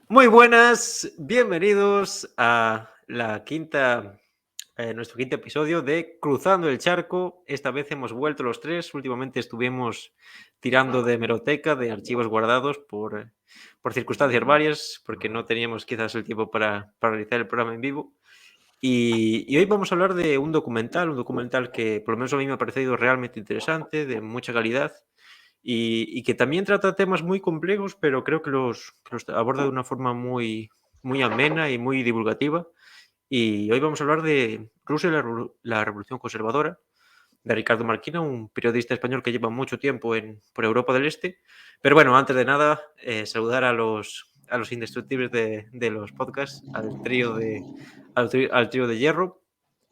Muy buenas, bienvenidos a la nuestro quinto episodio de Cruzando el Charco. Esta vez hemos vuelto los tres. Últimamente estuvimos tirando de hemeroteca, de archivos guardados por circunstancias varias, porque no teníamos quizás el tiempo para realizar el programa en vivo. Y hoy vamos a hablar de un documental que por lo menos a mí me ha parecido realmente interesante, de mucha calidad y que también trata temas muy complejos, pero creo que los aborda de una forma muy amena y muy divulgativa. Y hoy vamos a hablar de Rusia y la Revolución Conservadora, de Ricardo Marquina, un periodista español que lleva mucho tiempo por Europa del Este. Pero bueno, antes de nada, saludar a los indestructibles de los podcasts, al trío de hierro.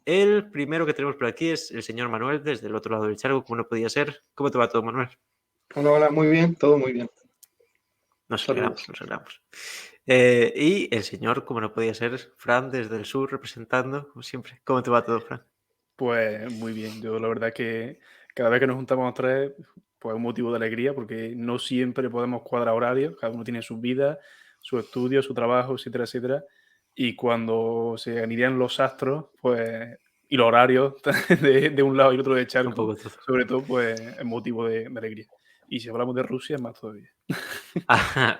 El primero que tenemos por aquí es el señor Manuel, desde el otro lado del charco, como no podía ser. ¿Cómo te va todo, Manuel? Hola, hola, muy bien, todo muy bien. Nos alegramos, Saludos. nos alegramos. Y el señor, como no podía ser, Fran, desde el sur, representando, como siempre. ¿Cómo te va todo, Fran? Pues muy bien, yo la verdad que cada vez que nos juntamos los tres, pues es un motivo de alegría porque no siempre podemos cuadrar horarios, cada uno tiene sus vidas, su estudio, su trabajo, etcétera, etcétera. Y cuando se alinean los astros, pues, y los horarios de un lado y el otro de Un charco, poco todo. sobre todo, pues es motivo de alegría. Y si hablamos de Rusia, más todavía.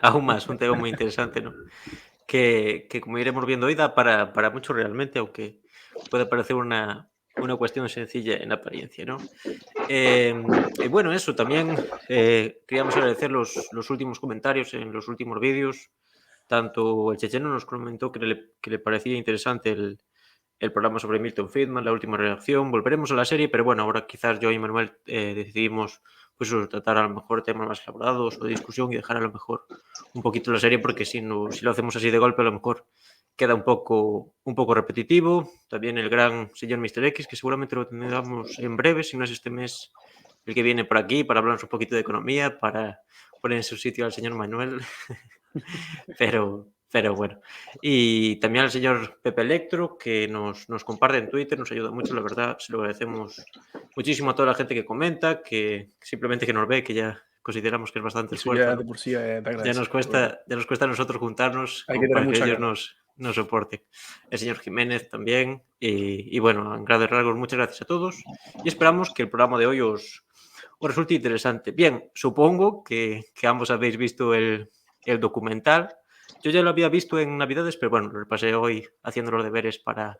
Aún más, un tema muy interesante, ¿no? Que como iremos viendo hoy, da para mucho realmente, aunque puede parecer una cuestión sencilla en apariencia, ¿no? Y bueno, eso también queríamos agradecer los últimos comentarios en los últimos vídeos. Tanto el checheno nos comentó que le parecía interesante el programa sobre Milton Friedman, la última reacción. Volveremos a la serie, pero bueno, ahora quizás yo y Manuel decidimos pues tratar a lo mejor temas más elaborados o de discusión y dejar a lo mejor un poquito la serie, porque si lo hacemos así de golpe, a lo mejor queda un poco repetitivo. También el gran señor Mr. X, que seguramente lo tendremos en breve, si no es este mes el que viene por aquí, para hablarnos un poquito de economía, para poner en su sitio al señor Manuel. Pero bueno. Y también al señor Pepe Electro, que nos comparte en Twitter, nos ayuda mucho, la verdad, se lo agradecemos muchísimo a toda la gente que comenta, que simplemente que nos ve, que ya consideramos que es bastante Eso esfuerzo, ya de ¿no? por sí es de Ya nos agradecer, la verdad. cuesta, ya nos cuesta a nosotros juntarnos Hay que como tener para que mucha ellos gana. nos soporten. El señor Jiménez también. Y bueno, en grandes rasgos, muchas gracias a todos. Y esperamos que el programa de hoy os resulte interesante. Bien, supongo que ambos habéis visto el documental. Yo ya lo había visto en Navidades, pero bueno, lo repasé hoy haciendo los deberes para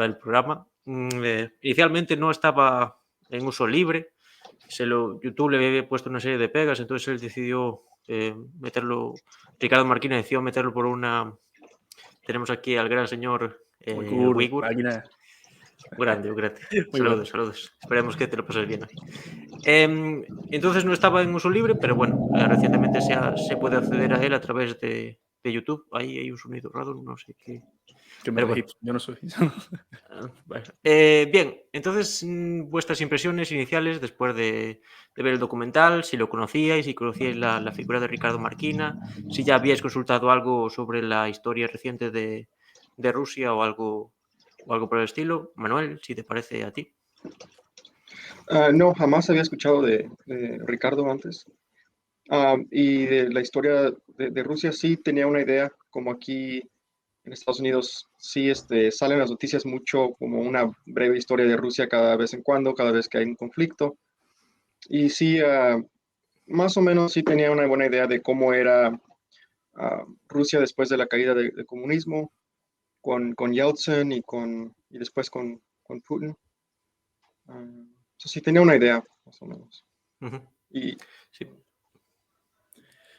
el programa. Inicialmente no estaba en uso libre. YouTube le había puesto una serie de pegas, entonces él decidió meterlo. Ricardo Marquina decidió meterlo por una. Tenemos aquí al gran señor Uyghur, Uyghur. máquina, Grande, grande. muy bueno. Saludos, saludos. Esperemos que te lo pases bien hoy. Entonces no estaba en uso libre, pero bueno, recientemente se puede acceder a él a través de YouTube. Ahí hay un sonido raro, no sé qué. Que me Pero bueno. registro, yo no soy. Bueno. Bien, entonces vuestras impresiones iniciales después de ver el documental, si lo conocíais, si conocíais la figura de Ricardo Marquina, si ya habíais consultado algo sobre la historia reciente de Rusia o algo por el estilo. Manuel, si te parece a ti. No, jamás había escuchado de Ricardo antes. Y de la historia de Rusia sí tenía una idea, como aquí en Estados Unidos sí salen las noticias mucho como una breve historia de Rusia cada vez en cuando, cada vez que hay un conflicto. Y sí, más o menos sí tenía una buena idea de cómo era Rusia después de la caída del comunismo, con Yeltsin y después con Putin. Sí tenía una idea, más o menos. Ujú. Y Sí.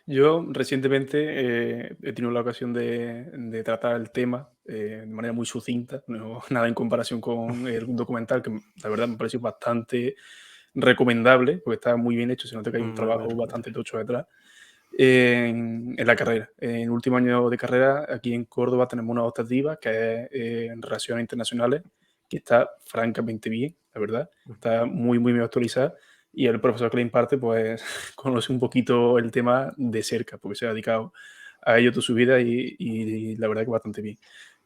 Yo recientemente he tenido la ocasión de tratar el tema de manera muy sucinta, no nada en comparación con el documental, que la verdad me pareció bastante recomendable, porque está muy bien hecho, se nota que hay un Muy, muy trabajo bastante recomendable. tocho detrás, en la carrera. En el último año de carrera, aquí en Córdoba tenemos una optativa que es en Relaciones Internacionales, que está francamente bien, la verdad, está muy, muy bien actualizada. Y el profesor que le imparte, pues, conoce un poquito el tema de cerca, porque se ha dedicado a ello toda su vida y la verdad que bastante bien.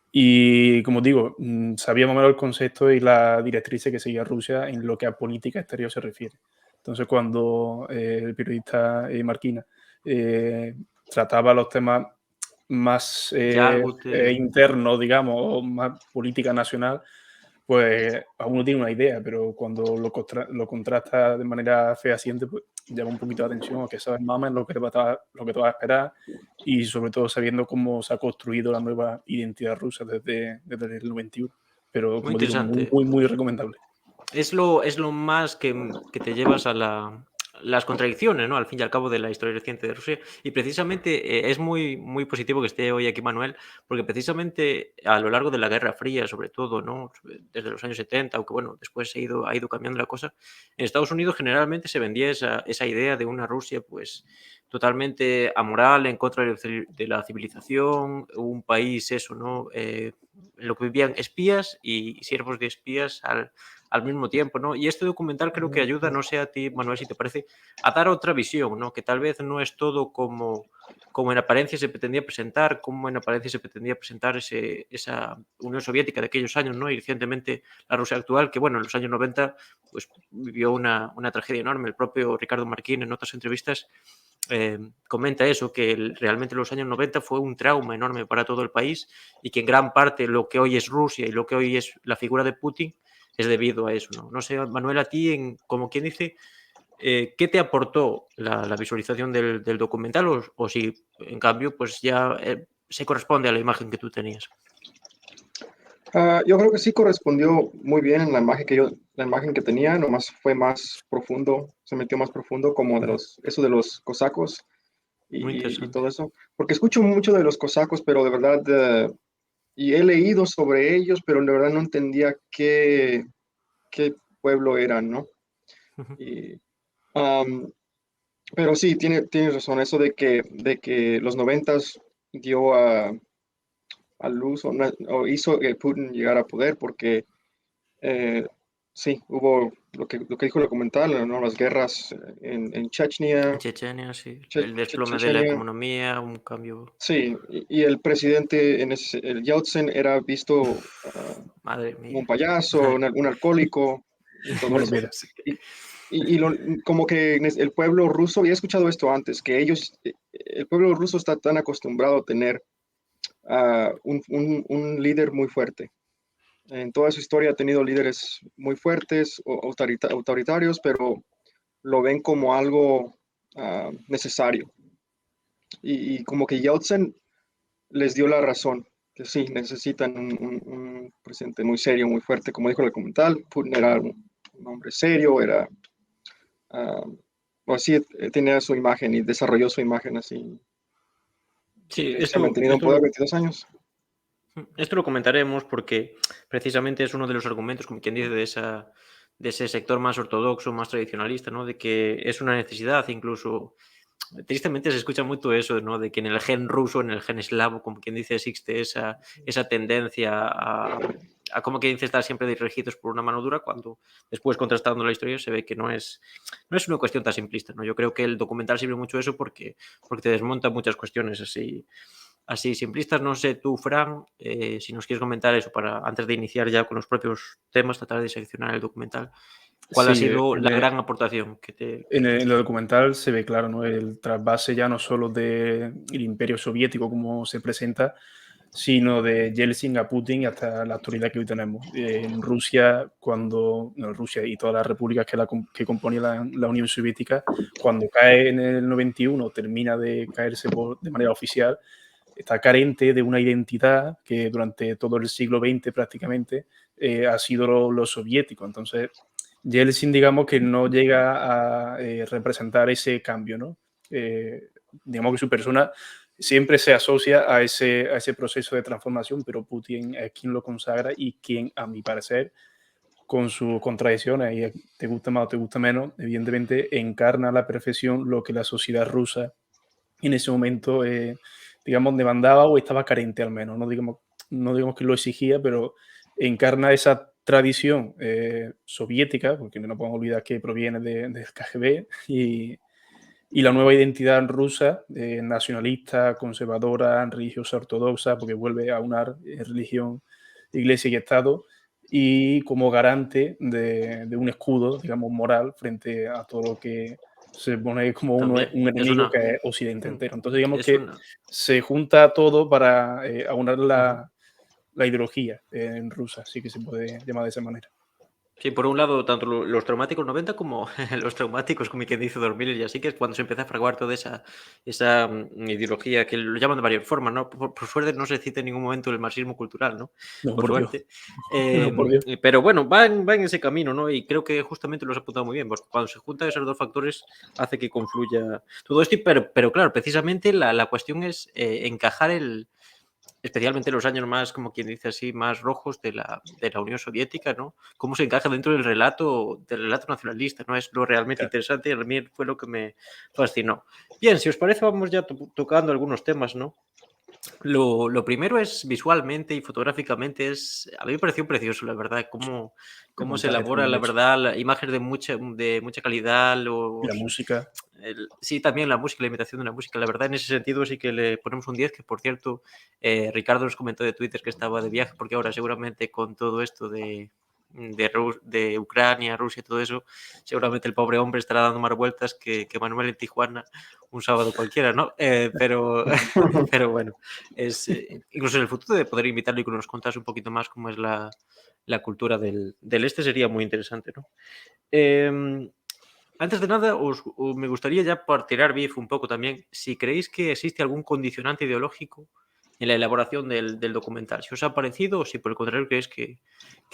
Y como digo, sabía más o menos el concepto y la directriz que seguía Rusia en lo que a política exterior se refiere. Entonces, cuando el periodista Marquina trataba los temas más Ya algo te... interno, digamos, o más política nacional, pues aún no tiene una idea, pero cuando lo contrasta de manera fehaciente, pues llama un poquito la atención, a que sabes más o menos lo que te vas a esperar y sobre todo sabiendo cómo se ha construido la nueva identidad rusa desde el 91. Pero Muy como digo, muy, interesante. muy, muy recomendable. Es lo más que te llevas a las contradicciones, ¿no? Al fin y al cabo de la historia reciente de Rusia. Y precisamente es muy, muy positivo que esté hoy aquí Manuel, porque precisamente a lo largo de la Guerra Fría, sobre todo, ¿no? Desde los años 70, aunque bueno, después ha ido cambiando la cosa, en Estados Unidos generalmente se vendía esa idea de una Rusia, pues, totalmente amoral, en contra de la civilización, un país, eso, ¿no? En lo que vivían espías y siervos de espías al mismo tiempo, ¿no? Y este documental creo que ayuda, no sé a ti, Manuel, si te parece, a dar otra visión, ¿no? Que tal vez no es todo como en apariencia se pretendía presentar, como en apariencia se pretendía presentar esa Unión Soviética de aquellos años, ¿no? Y recientemente la Rusia actual, que bueno, en los años 90 pues vivió una tragedia enorme. El propio Ricardo Marquín en otras entrevistas comenta eso, que realmente los años 90 fue un trauma enorme para todo el país y que en gran parte lo que hoy es Rusia y lo que hoy es la figura de Putin es debido a eso, ¿no? No sé, Manuel, a ti, como quien dice, ¿qué te aportó la visualización del documental o si, en cambio, pues ya se corresponde a la imagen que tú tenías? Yo creo que sí correspondió muy bien en la imagen que tenía, nomás fue más profundo, se metió más profundo como eso de los cosacos Muy y interesante. todo eso. Porque escucho mucho de los cosacos, pero de verdad, y he leído sobre ellos, pero de verdad no entendía qué pueblo eran, ¿no? Ujú. Y, am, pero sí, tienes razón, eso de que los noventas dio a luz o hizo que Putin llegara a poder, porque eh, sí, hubo lo que dijo el documental, ¿no? Las guerras en En Chechnya, Chechenia, sí. El desplome de la Chechenia, economía, un cambio. sí, y el presidente, el Yeltsin, era visto Madre como un mía. payaso, un alcohólico y todo No lo eso. olvides. Sí. Y, como que el pueblo ruso, y he escuchado esto antes, que el pueblo ruso está tan acostumbrado a tener un líder muy fuerte. En toda su historia ha tenido líderes muy fuertes, o autoritarios, pero lo ven como algo necesario. Y como que Yeltsin les dio la razón, que sí, necesitan un presidente muy serio, muy fuerte, como dijo el documental. Putin era un hombre serio, ah, o así tenía su imagen y desarrolló su imagen así. Sí, Y se ha mantenido en esto poder 22 años. Esto lo comentaremos porque precisamente es uno de los argumentos, como quien dice, de ese sector más ortodoxo, más tradicionalista, ¿no? De que es una necesidad, incluso, tristemente se escucha mucho eso, ¿no? De que en el gen ruso, en el gen eslavo, como quien dice, existe esa tendencia a como quien dice, estar siempre dirigidos por una mano dura, cuando después, contrastando la historia, se ve que no es una cuestión tan simplista, ¿no? Yo creo que el documental sirve mucho eso porque te desmonta muchas cuestiones así simplistas. No sé tú, Fran, si nos quieres comentar eso para antes de iniciar ya con los propios temas, tratar de seleccionar el documental. ¿Cuál ha Sí, sido la gran aportación en el documental se ve claro, ¿no? El trasvase ya no solo del imperio soviético como se presenta, sino de Yeltsin a Putin hasta la actualidad que hoy tenemos. En Rusia, Rusia y todas las repúblicas que componía la Unión Soviética, cuando cae en el 91, termina de caerse de manera oficial, está carente de una identidad que durante todo el siglo XX prácticamente ha sido lo soviético. Entonces, Yeltsin, digamos que no llega a representar ese cambio, ¿no? Digamos que su persona siempre se asocia a ese proceso de transformación, pero Putin es quien lo consagra y quien, a mi parecer, con sus contradicciones, y te gusta más o te gusta menos, evidentemente encarna a la perfección lo que la sociedad rusa en ese momento, digamos, demandaba o estaba carente al menos. No digamos que lo exigía, pero encarna esa tradición soviética, porque no podemos olvidar que proviene del KGB, y la nueva identidad rusa, nacionalista, conservadora, religiosa, ortodoxa, porque vuelve a unar religión, iglesia y Estado, y como garante de un escudo, digamos, moral frente a todo lo que se pone como un También. enemigo que es Occidente Mm, entero. Entonces, digamos es que una. se junta todo para aunar Ujú. la ideología en rusa, sí que se puede llamar de esa manera. Sí, por un lado, tanto los traumáticos 90 como los traumáticos, como quien dice 2000 y así, que es cuando se empieza a fraguar toda esa ideología, que lo llaman de varias formas, ¿no? Por suerte no se cita en ningún momento el marxismo cultural, ¿no? No, Por por Dios. suerte. No, por Dios. Pero bueno, va en ese camino, ¿no? Y creo que justamente lo has apuntado muy bien, porque cuando se juntan esos dos factores hace que confluya todo esto, pero claro, precisamente la cuestión es encajar especialmente los años más, como quien dice así, más rojos de la Unión Soviética, ¿no? Cómo se encaja dentro del relato nacionalista, ¿no? Es lo realmente Claro. interesante y a mí fue lo que me fascinó. Bien, si os parece, vamos ya tocando algunos temas, ¿no? Lo primero es visualmente y fotográficamente, a mí me pareció precioso, la verdad, El cómo se montaje está muy elabora, bien la hecho. verdad, imágenes de mucha calidad, Y la música, sí, también la música, la imitación de la música. La verdad, en ese sentido sí que le ponemos un 10, que por cierto, Ricardo nos comentó de Twitter que estaba de viaje, porque ahora seguramente con todo esto de Ucrania, Rusia, todo eso, seguramente el pobre hombre estará dando más vueltas que Manuel en Tijuana un sábado cualquiera, ¿no? Pero bueno, incluso en el futuro de poder invitarlo y que nos contase un poquito más cómo es la cultura del este sería muy interesante, ¿no? Em, Antes de nada, me gustaría ya por tirar beef un poco también, si creéis que existe algún condicionante ideológico en la elaboración del documental, si os ha parecido o si por el contrario creéis que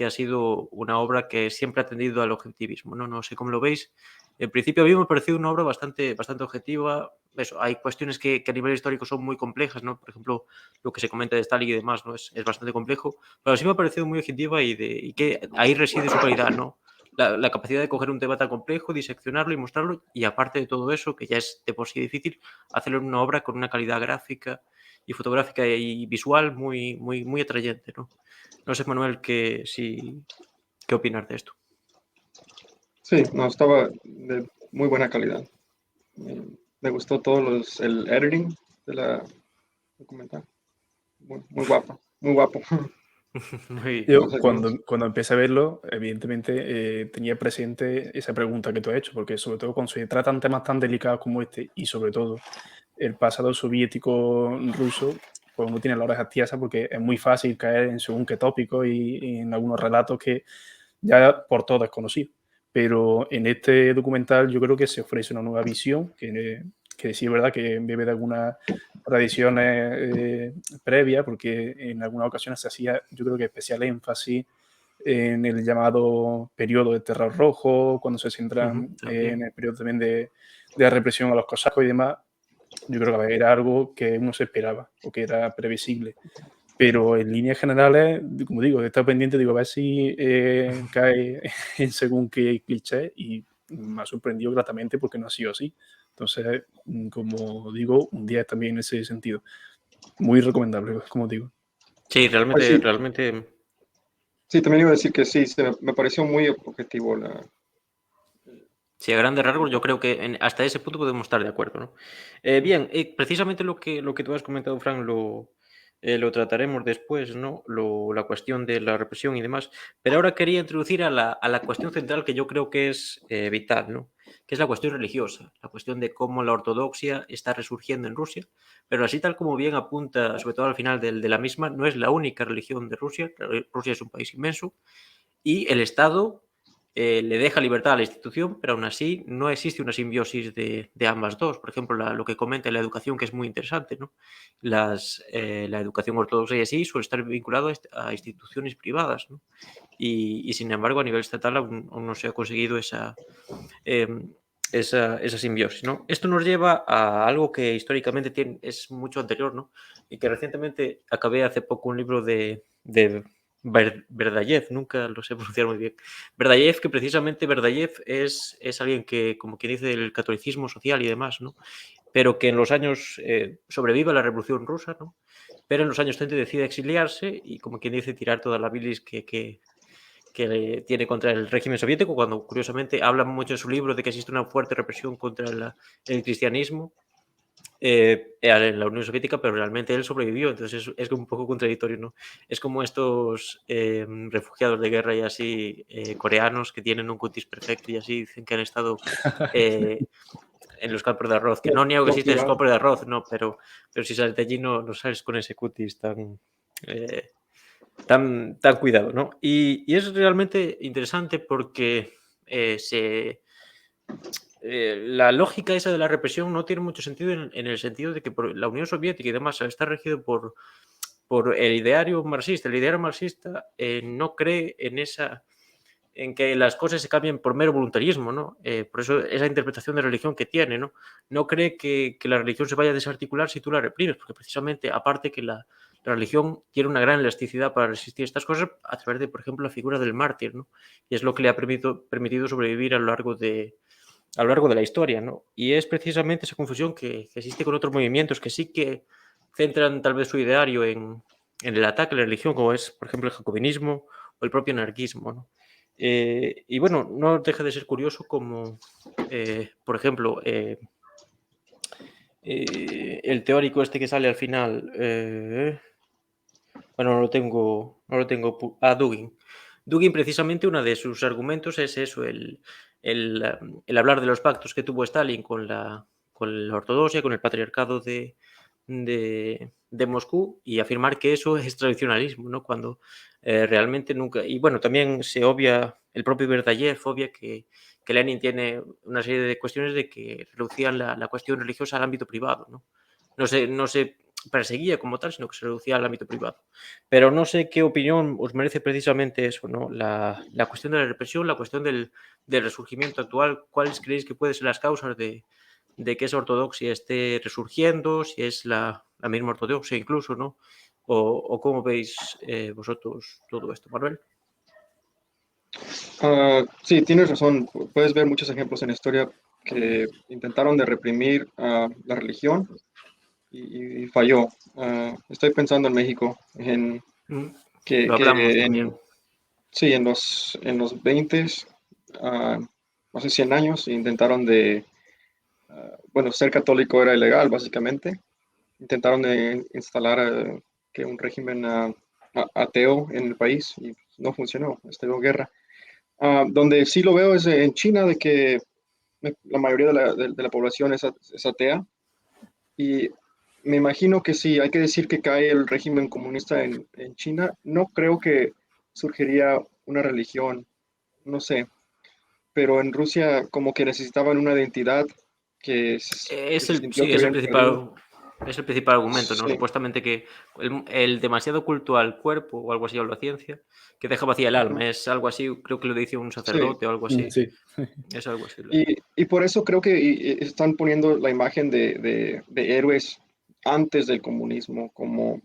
ha sido una obra que siempre ha tendido al objetivismo, ¿no? No sé cómo lo veis. En principio a mí me ha parecido una obra bastante, bastante objetiva. Eso, hay cuestiones que a nivel histórico son muy complejas, ¿no? Por ejemplo, lo que se comenta de Stalin y demás, ¿no? Es bastante complejo, pero sí me ha parecido muy objetiva y que ahí reside su calidad, ¿no? La capacidad de coger un tema tan complejo, diseccionarlo y mostrarlo, y aparte de todo eso, que ya es de por sí difícil, hacerlo en una obra con una calidad gráfica y fotográfica y visual muy, muy, muy atrayente, ¿no? No sé, Manuel, ¿qué opinas de esto? Sí, no, estaba de muy buena calidad. Me gustó el editing de la documental. Muy guapo, muy guapo. Muy, Los yo algunos. cuando empecé a verlo, evidentemente tenía presente esa pregunta que tú has hecho, porque sobre todo cuando se tratan temas tan delicados como este y sobre todo el pasado soviético ruso, pues uno tiene la oreja tiesa porque es muy fácil caer en según qué tópico y en algunos relatos que ya por todo es conocido. Pero en este documental yo creo que se ofrece una nueva visión, que sí es verdad que bebe de algunas tradiciones previas, porque en algunas ocasiones se hacía, yo creo que especial énfasis en el llamado periodo de terror rojo, cuando se centran en también. el periodo también de la represión a los cosacos y demás. Yo creo que era algo que uno se esperaba o que era previsible. Pero en líneas generales, como digo, he estado pendiente, digo, a ver si cae en según qué cliché y me ha sorprendido gratamente porque no ha sido así. Entonces, como digo, un día también en ese sentido. Muy recomendable, como digo. Sí, Ay, realmente, sí, realmente. sí, también iba a decir que sí, me pareció muy objetivo Sí, a grandes rasgos yo creo que hasta ese punto podemos estar de acuerdo, ¿no? Bien, precisamente lo que tú has comentado, Frank, lo trataremos después, ¿no? La cuestión de la represión y demás. Pero ahora quería introducir a la cuestión central que yo creo que es vital, ¿no? Que es la cuestión religiosa, la cuestión de cómo la ortodoxia está resurgiendo en Rusia, pero así tal como bien apunta, sobre todo al final de la misma, no es la única religión de Rusia. Rusia es un país inmenso y el Estado le deja libertad a la institución, pero aún así no existe una simbiosis de ambas dos. Por ejemplo, lo que comenta la educación, que es muy interesante, ¿no? La educación ortodoxa y así suele estar vinculado a instituciones privadas, ¿no? Y sin embargo, a nivel estatal aún no se ha conseguido eh, esa simbiosis, ¿no? Esto nos lleva a algo que históricamente es mucho anterior, ¿no? Y que recientemente acabé hace poco un libro de Berdayev, nunca lo sé pronunciar muy bien. Berdayev, que precisamente Berdayev es alguien que, como quien dice, el catolicismo social y demás, ¿no? Pero que en los años sobrevive a la Revolución Rusa, ¿no? Pero en los años 30 decide exiliarse y, como quien dice, tirar toda la bilis que tiene contra el régimen soviético, cuando curiosamente habla mucho en su libro de que existe una fuerte represión contra el cristianismo. en la Unión Soviética, pero realmente él sobrevivió, entonces es un poco contradictorio, ¿no? Es como estos refugiados de guerra y así coreanos que tienen un cutis perfecto y así dicen que han estado en los campos de arroz, que no niego que existen los campos de arroz, no, pero si sales de allí no sales con ese cutis tan cuidado, ¿no? Y es realmente interesante porque la lógica esa de la represión no tiene mucho sentido en el sentido de que la Unión Soviética y demás está regido por el ideario marxista. El ideario marxista no cree en que las cosas se cambien por mero voluntarismo, ¿no? Por eso esa interpretación de religión que tiene, ¿no? No cree que la religión se vaya a desarticular si tú la reprimes, porque precisamente, aparte que la religión tiene una gran elasticidad para resistir estas cosas a través de, por ejemplo, la figura del mártir, ¿no? Y es lo que le ha permitido sobrevivir a lo largo de la historia, ¿no? Y es precisamente esa confusión que existe con otros movimientos que sí que centran tal vez su ideario en el ataque a la religión, como es, por ejemplo, el jacobinismo o el propio anarquismo, ¿no? Y bueno, no deja de ser curioso como, por ejemplo, el teórico este que sale al final, bueno, no lo tengo, Dugin. Dugin, precisamente, uno de sus argumentos es eso, el hablar de los pactos que tuvo Stalin con la ortodoxia, con el patriarcado de Moscú, y afirmar que eso es tradicionalismo, ¿no? Cuando realmente nunca... Y bueno, también se obvia, el propio Berdayev obvia que Lenin tiene una serie de cuestiones de que reducían la cuestión religiosa al ámbito privado, ¿no? No se perseguía como tal, sino que se reducía al ámbito privado. Pero no sé qué opinión os merece precisamente eso, ¿no? La cuestión de la represión, la cuestión del resurgimiento actual. ¿Cuáles creéis que pueden ser las causas de que esa ortodoxia esté resurgiendo? Si es la misma ortodoxia incluso, ¿no? O cómo veis vosotros todo esto, Manuel. Sí, tienes razón. Puedes ver muchos ejemplos en la historia que intentaron de reprimir la religión y falló. Estoy pensando en México, Lo hablamos también. Sí, en los 20s, hace 100 años, intentaron bueno, ser católico era ilegal, básicamente. Intentaron de instalar que un régimen ateo en el país y no funcionó, estalló guerra. Donde sí lo veo es en China, de que la mayoría de la población es atea. Y me imagino que si hay que decir que cae el régimen comunista en China, no creo que surgiría una religión, no sé, pero en Rusia como que necesitaban una identidad que se sintió que habían perdido. Es el principal argumento, ¿no? Sí. Supuestamente que el demasiado culto al cuerpo o algo así, o la ciencia, que deja vacía el alma. Es algo así, creo que lo dice un sacerdote o algo así. Sí. Es algo así. Y por eso creo que están poniendo la imagen de héroes antes del comunismo, como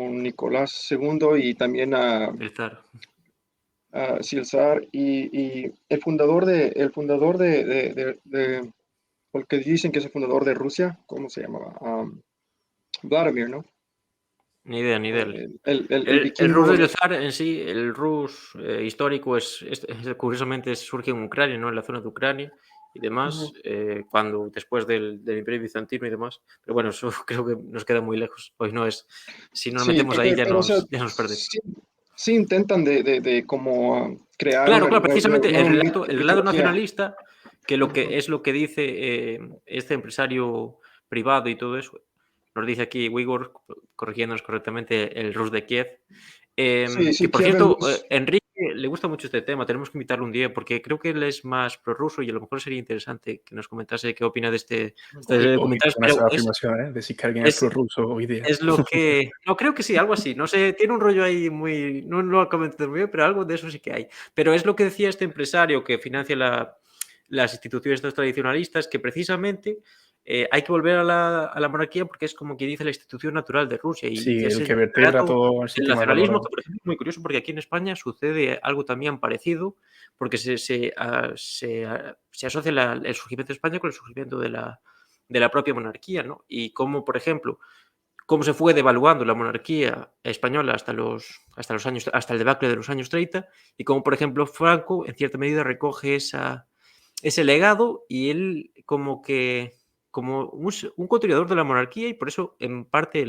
Nicolás II y también El zar. el zar y el fundador porque dicen que es el fundador de Rusia, ¿cómo se llamaba? Vladimir, ¿no? Ni idea. El El Rus vikingo. del zar en sí, el Rus histórico, curiosamente surge en Ucrania, ¿no? En la zona de Ucrania y demás, cuando después del Imperio Bizantino y demás. Pero bueno, eso creo que nos queda muy lejos. Hoy no es. Si nos Sí, metemos ahí, ya pero, o sea, nos perdemos. sí intentan de como crear Claro, una precisamente el relato mitología. nacionalista, que es lo que dice este empresario privado y todo eso, nos dice aquí Uyghur, corrigiéndonos correctamente, el Rus de Kiev, que Sí, por Kiev es cierto, Rus. Enrique le gusta mucho este tema, tenemos que invitarlo un día porque creo que él es más prorruso y a lo mejor sería interesante que nos comentase qué opina de este documental. Con esa afirmación, ¿eh? Decir que alguien es prorruso hoy día. Es lo que... No, creo que sí, algo así. No sé, tiene un rollo ahí muy... No lo acabo de entender muy bien, pero algo de eso sí que hay. Pero es lo que decía este empresario que financia las instituciones tradicionalistas, que precisamente hay que volver a la monarquía porque es como quien dice la institución natural de Rusia. Y Sí, el ese que vertebra todo el el sistema de nacionalismo, valores. que por ejemplo es muy curioso porque aquí en España sucede algo también parecido, porque se asocia el surgimiento de España con el surgimiento de la propia monarquía, ¿no? Y como, por ejemplo, cómo se fue devaluando la monarquía española hasta el debacle de los años 30 y cómo, por ejemplo, Franco en cierta medida recoge ese legado y él como que como un continuador de la monarquía y por eso, en parte,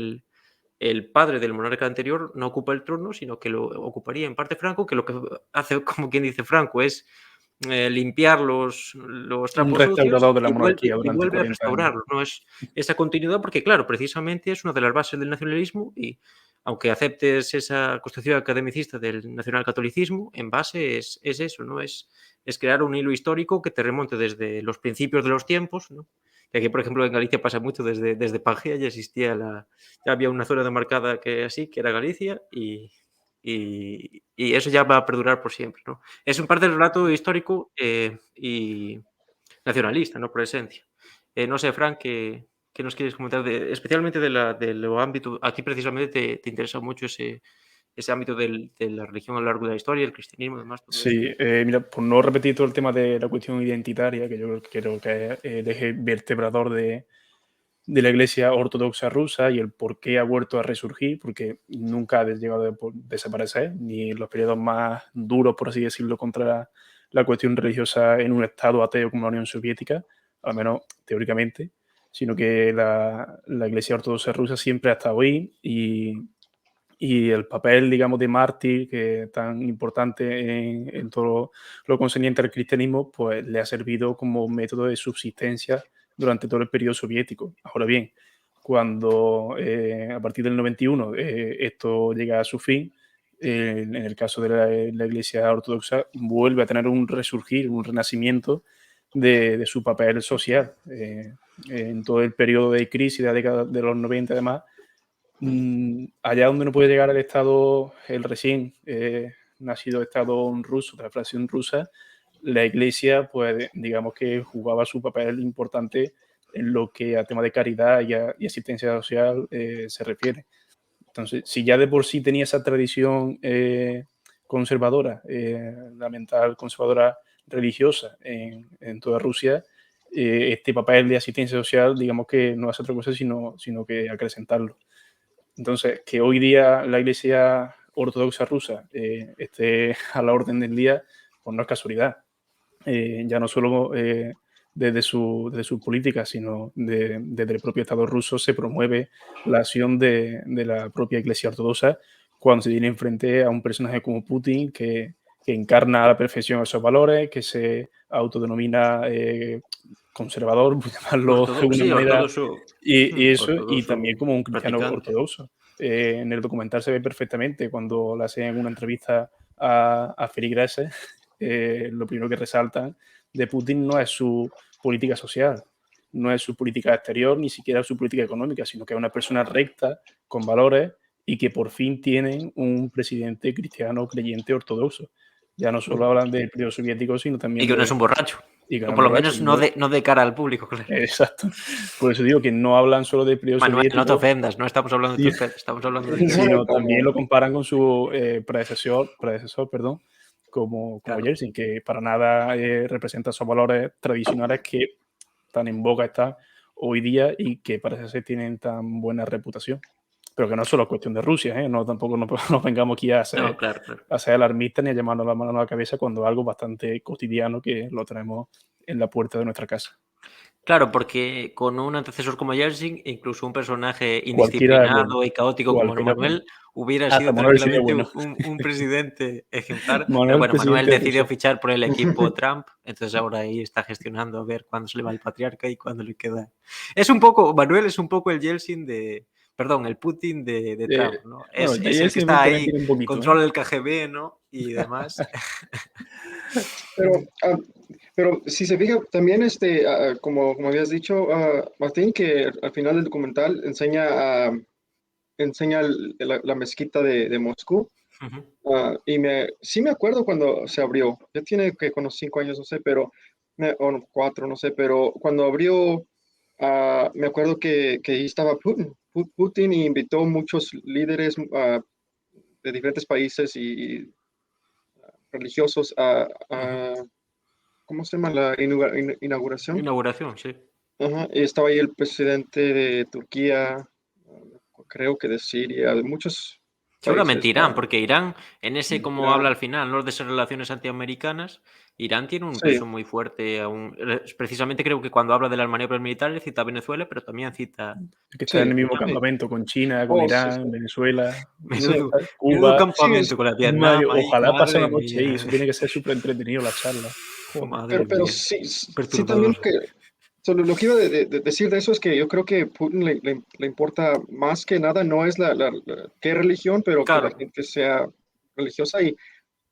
el padre del monarca anterior no ocupa el trono, sino que lo ocuparía en parte Franco, que lo que hace, como quien dice Franco, es limpiar los Un trapos sucios restaurador de la y monarquía y durante vuelve a 40 años. restaurarlo. No es esa continuidad porque, claro, precisamente es una de las bases del nacionalismo y aunque aceptes esa construcción academicista del nacionalcatolicismo, en base es eso, ¿no? Es crear un hilo histórico que te remonte desde los principios de los tiempos, ¿no? Y aquí, por ejemplo, en Galicia pasa mucho, desde Pangea ya existía ya había una zona demarcada que era Galicia y eso ya va a perdurar por siempre, ¿no? Es un parte del relato histórico y nacionalista, ¿no? Por esencia. No sé, Frank, ¿qué nos quieres comentar? Especialmente de lo ámbito, a ti precisamente te interesa mucho ese ámbito de la religión a lo largo de la historia, el cristianismo, además, todo eso. Sí, mira, por no repetir todo el tema de la cuestión identitaria, que yo creo que es el eje vertebrador de la Iglesia Ortodoxa rusa y el por qué ha vuelto a resurgir, porque nunca ha llegado a desaparecer, ni en los periodos más duros, por así decirlo, contra la cuestión religiosa en un Estado ateo como la Unión Soviética, al menos teóricamente, sino que la Iglesia Ortodoxa rusa siempre ha estado ahí y el papel, digamos, de mártir, que es tan importante en todo lo concerniente al cristianismo, pues le ha servido como método de subsistencia durante todo el periodo soviético. Ahora bien, cuando a partir del 91 esto llega a su fin, en el caso de la Iglesia Ortodoxa, vuelve a tener un resurgir, un renacimiento de su papel social. En todo el periodo de crisis de la década de los 90, además, allá donde no puede llegar el Estado, el recién nacido Estado ruso, de la fracción rusa, la Iglesia, pues digamos que jugaba su papel importante en lo que a tema de caridad y asistencia social se refiere. Entonces, si ya de por sí tenía esa tradición conservadora, la mental conservadora religiosa en toda Rusia, este papel de asistencia social, digamos que no hace otra cosa sino que acrecentarlo. Entonces, que hoy día la Iglesia Ortodoxa rusa esté a la orden del día, pues no es casualidad. Ya no solo desde su política, sino desde el propio Estado ruso se promueve la acción de la propia Iglesia Ortodoxa cuando se tiene enfrente a un personaje como Putin que encarna a la perfección esos valores, que se autodenomina conservador, por llamarlo de alguna Sí, manera, ortodoxo. y eso, y Ortodoxo también como un cristiano practicante. ortodoxo. En el documental se ve perfectamente cuando le hacen una entrevista a Feligreses, lo primero que resaltan de Putin no es su política social, no es su política exterior, ni siquiera su política económica, sino que es una persona recta, con valores y que por fin tienen un presidente cristiano creyente ortodoxo. Ya no solo hablan del periodo soviético, sino Y también que no es un borracho. y que O no es por lo borracho. menos no de cara al público, claro. Exacto. Por eso digo que no hablan solo del periodo Manuel, no te soviético, ofendas, no estamos hablando de tu fe, estamos hablando del No, sino cristianismo. también lo comparan con su predecesor, perdón, como Claro. Yeltsin, que para nada representa esos valores tradicionales que tan en boga están hoy día y que parece ser tienen tan buena reputación. Pero que no es solo cuestión de Rusia, ¿eh? No, tampoco nos vengamos aquí No, claro, claro. a ser alarmistas ni a llamarnos la mano a la cabeza cuando es algo bastante cotidiano que lo tenemos en la puerta de nuestra casa. Claro, porque con un antecesor como Yeltsin, incluso un personaje Cualquiera es bueno. indisciplinado y caótico como Cualquiera es bueno. Manuel hubiera Hasta sido Manuel sería tranquilamente bueno. un presidente ejemplar. Pero Manuel, bueno, Manuel presidente de decidió Rusia. fichar por el equipo Trump, entonces ahora ahí está gestionando a ver cuándo se le va el patriarca y cuándo le queda. Manuel es un poco el Yeltsin perdón, el Putin de Trump, ¿no? Bueno, Es el que Yeltsin está también ahí, tiene un poquito, ¿eh? controla el KGB, ¿no? Y demás. Pero, pero si se fija, también como habías dicho, Martín, que al final del documental enseña la mezquita de Moscú. Ujú. Sí me acuerdo cuando se abrió. Ya tiene que con unos 5 años, no sé, pero o no, 4, no sé, pero cuando abrió, me acuerdo que ahí estaba Putin y invitó muchos líderes de diferentes países y religiosos Ujú. ¿cómo se llama? La inauguración. Inauguración, sí. Ajá, y estaba ahí el presidente de Turquía, creo que de Siria, de muchos Seguramente países. Irán, porque Irán, en ese como Irán. habla al final, ¿no? De esas relaciones antiamericanas, Irán tiene un Sí. peso muy fuerte aún. Precisamente creo que cuando habla de las maniobras militares cita a Venezuela, pero también cita Que está Sí. en el mismo También. campamento con China, con Oh, sí, Irán, sí. Venezuela, menudo, menudo Cuba. campamento con la Vietnam ahí, Ojalá pase madre una noche ahí, mía. eso tiene que ser súper entretenido la charla. Joder. Madre Pero mía. sí también Perturbador. solo lo que iba de decir de eso es que yo creo que Putin le importa más que nada, no es qué religión, pero que la Claro. gente sea religiosa. Y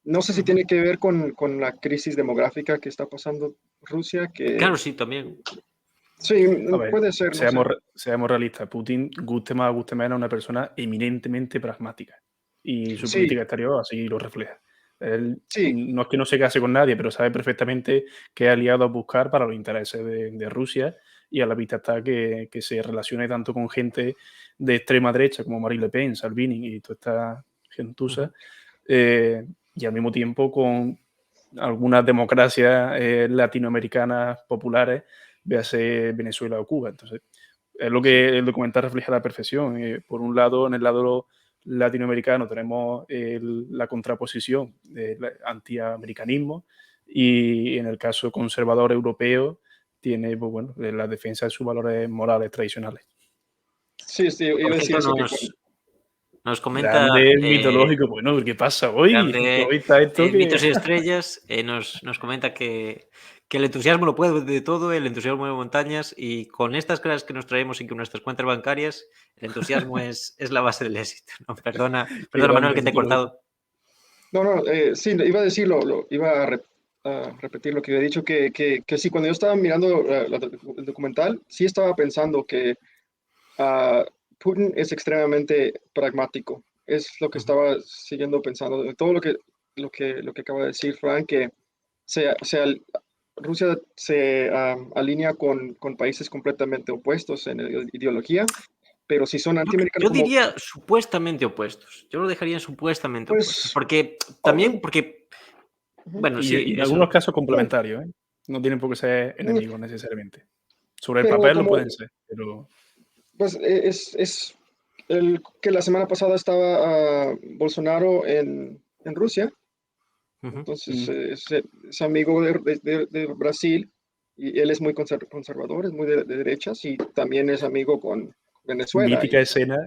no sé si Ujú. tiene que ver con la crisis demográfica que está pasando Rusia, que Claro, sí, también. sí, A ver, puede ser, no sé. seamos realistas. Putin, guste más, guste menos, una persona eminentemente pragmática. Y su Sí, política exterior así lo refleja. Él sí, no es que no se case con nadie, pero sabe perfectamente qué aliados buscar para los intereses de Rusia. Y a la vista está que se relacione tanto con gente de extrema derecha como Marine Le Pen, Salvini y toda esta gentuza, Ujú. y al mismo tiempo con algunas democracias latinoamericanas populares, véase Venezuela o Cuba. Entonces, es lo que el documental refleja a la perfección. Por un lado, en el lado latinoamericano tenemos la contraposición del antiamericanismo y en el caso conservador europeo tiene pues, bueno, la defensa de sus valores morales tradicionales. sí, iba Por a decir cierto, eso que nos comenta Grande, mitológico. Bueno, ¿qué pasa hoy? grande Hoy está esto que... Mitos y Estrellas, nos comenta que el entusiasmo lo puede de todo, el entusiasmo de montañas, y con estas cosas que nos traemos y con nuestras cuentas bancarias, el entusiasmo es la base del éxito. ¿No? Perdona, Qué Manuel, grande, que te he mitológico. cortado. No, sí, iba a decirlo, iba a repetir lo que había dicho, que sí, cuando yo estaba mirando el documental, sí estaba pensando que ah, Putin es extremadamente pragmático. Es lo que Ujú. estaba siguiendo pensando, de todo lo que acaba de decir Frank, que Rusia se alinea con países completamente opuestos en ideología, pero si son antiamericanos Yo como, diría supuestamente opuestos. Yo lo dejaría en supuestamente opuestos. pues, Porque oh, también, porque, ujú, bueno, Y sí, en eso. algunos casos no, complementarios, ¿eh? No tienen por qué ser mm, enemigos necesariamente. Sobre el pero papel lo como, pueden ser, pero pues es el que la semana pasada estaba Bolsonaro en Rusia, Ujú. entonces es amigo de Brasil y él es muy conservador, es muy de derechas y también es amigo con Venezuela. mítica escena,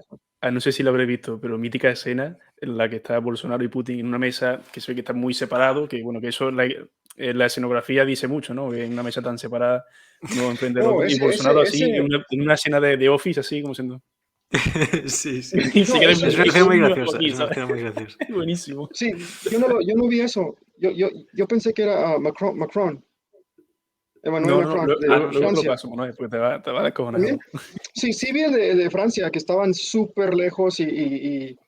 no sé si la habré visto, pero mítica escena en la que está Bolsonaro y Putin en una mesa que se ve que están muy separados, que bueno, que eso la escenografía dice mucho, ¿no? Que en una mesa tan separada, uno enfrente del No, otro, y Bolsonaro así en una escena de Office, así como siendo. Sí, sí. Y se no, queda Es una escena muy graciosa. aquí, Es una ¿sabes? escena muy graciosa. Buenísimo. sí, yo no vi eso. Yo pensé que era Macron, Emmanuel No, no, Macron de luego te lo Francia. paso, ¿no? Porque te va a descojonar. También, sí vi el de Francia, que estaban súper lejos y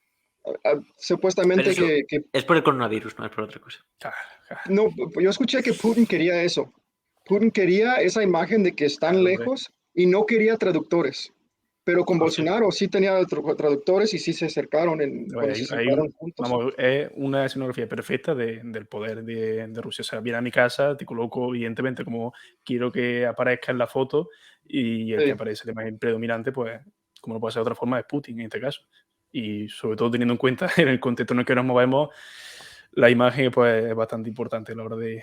Pero supuestamente eso que es por el coronavirus, no es por otra cosa. no, yo escuché que Putin quería eso. Putin quería esa imagen de que están Claro, hombre. lejos y no quería traductores. Pero con Hostia. Bolsonaro sí tenía traductores y sí se acercaron cuando se sentaron juntos. Vamos, es una escenografía perfecta del poder de Rusia. O sea, viene a mi casa, te coloco, evidentemente, como quiero que aparezca en la foto, y el que Sí, aparece la imagen predominante, pues, como no puede ser de otra forma, es Putin en este caso. Y sobre todo teniendo en cuenta en el contexto en el que nos movemos, la imagen pues, es bastante importante a la hora de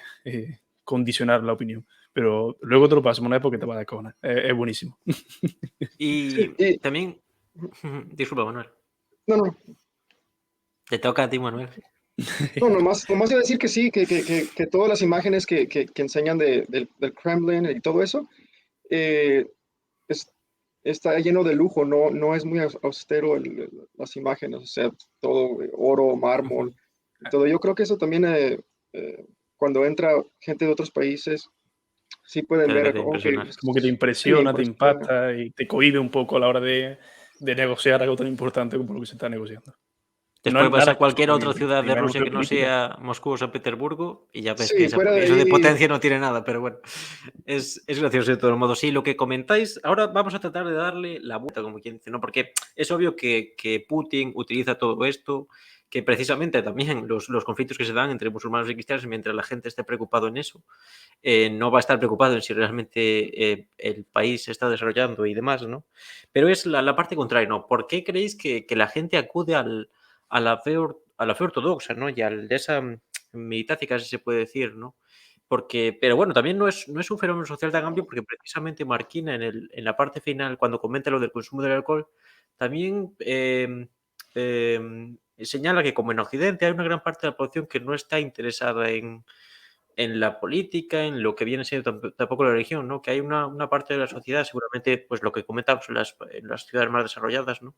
condicionar la opinión. Pero luego te lo paso, Manuel, porque te va a descojonar. Es buenísimo. Y y también, disculpa, Manuel, no, no, te toca a ti, Manuel. no, nomás iba a decir que sí, que todas las imágenes que enseñan del Kremlin y todo eso, eh, es- está lleno de lujo, no es muy austero las imágenes, o sea, todo oro, mármol, y todo. Yo creo que eso también, cuando entra gente de otros países, sí pueden Te debe ver, de ok, impresionar. Como que te sí, impresiona, te impresiona. impacta y te cohíbe un poco a la hora de negociar algo tan importante como lo que se está negociando. No es Después vas nada a cualquier exclusivo, otra ciudad la de imagen Rusia que no geopolítica. sea Moscú o San Petersburgo y ya ves que Sí, fuera de eso de ahí, potencia no tiene nada, pero bueno, es gracioso de todos modos. Sí, lo que comentáis, ahora vamos a tratar de darle la vuelta, como quien dice, ¿no? Porque es obvio que Putin utiliza todo esto, que precisamente también los conflictos que se dan entre musulmanes y cristianos, mientras la gente esté preocupado en eso, no va a estar preocupado en si realmente el país se está desarrollando y demás, ¿no? Pero es la parte contraria, ¿no? ¿Por qué creéis que la gente acude a la fe ortodoxa, ¿no? Y de esa militancia, casi se puede decir, ¿no? pero bueno, también no es un fenómeno social tan amplio porque precisamente Marquina en la parte final, cuando comenta lo del consumo del alcohol, también señala que como en Occidente hay una gran parte de la población que no está interesada en la política, en lo que viene siendo tampoco la religión, ¿no? Que hay una parte de la sociedad, seguramente, pues lo que comentamos en las ciudades más desarrolladas, ¿no?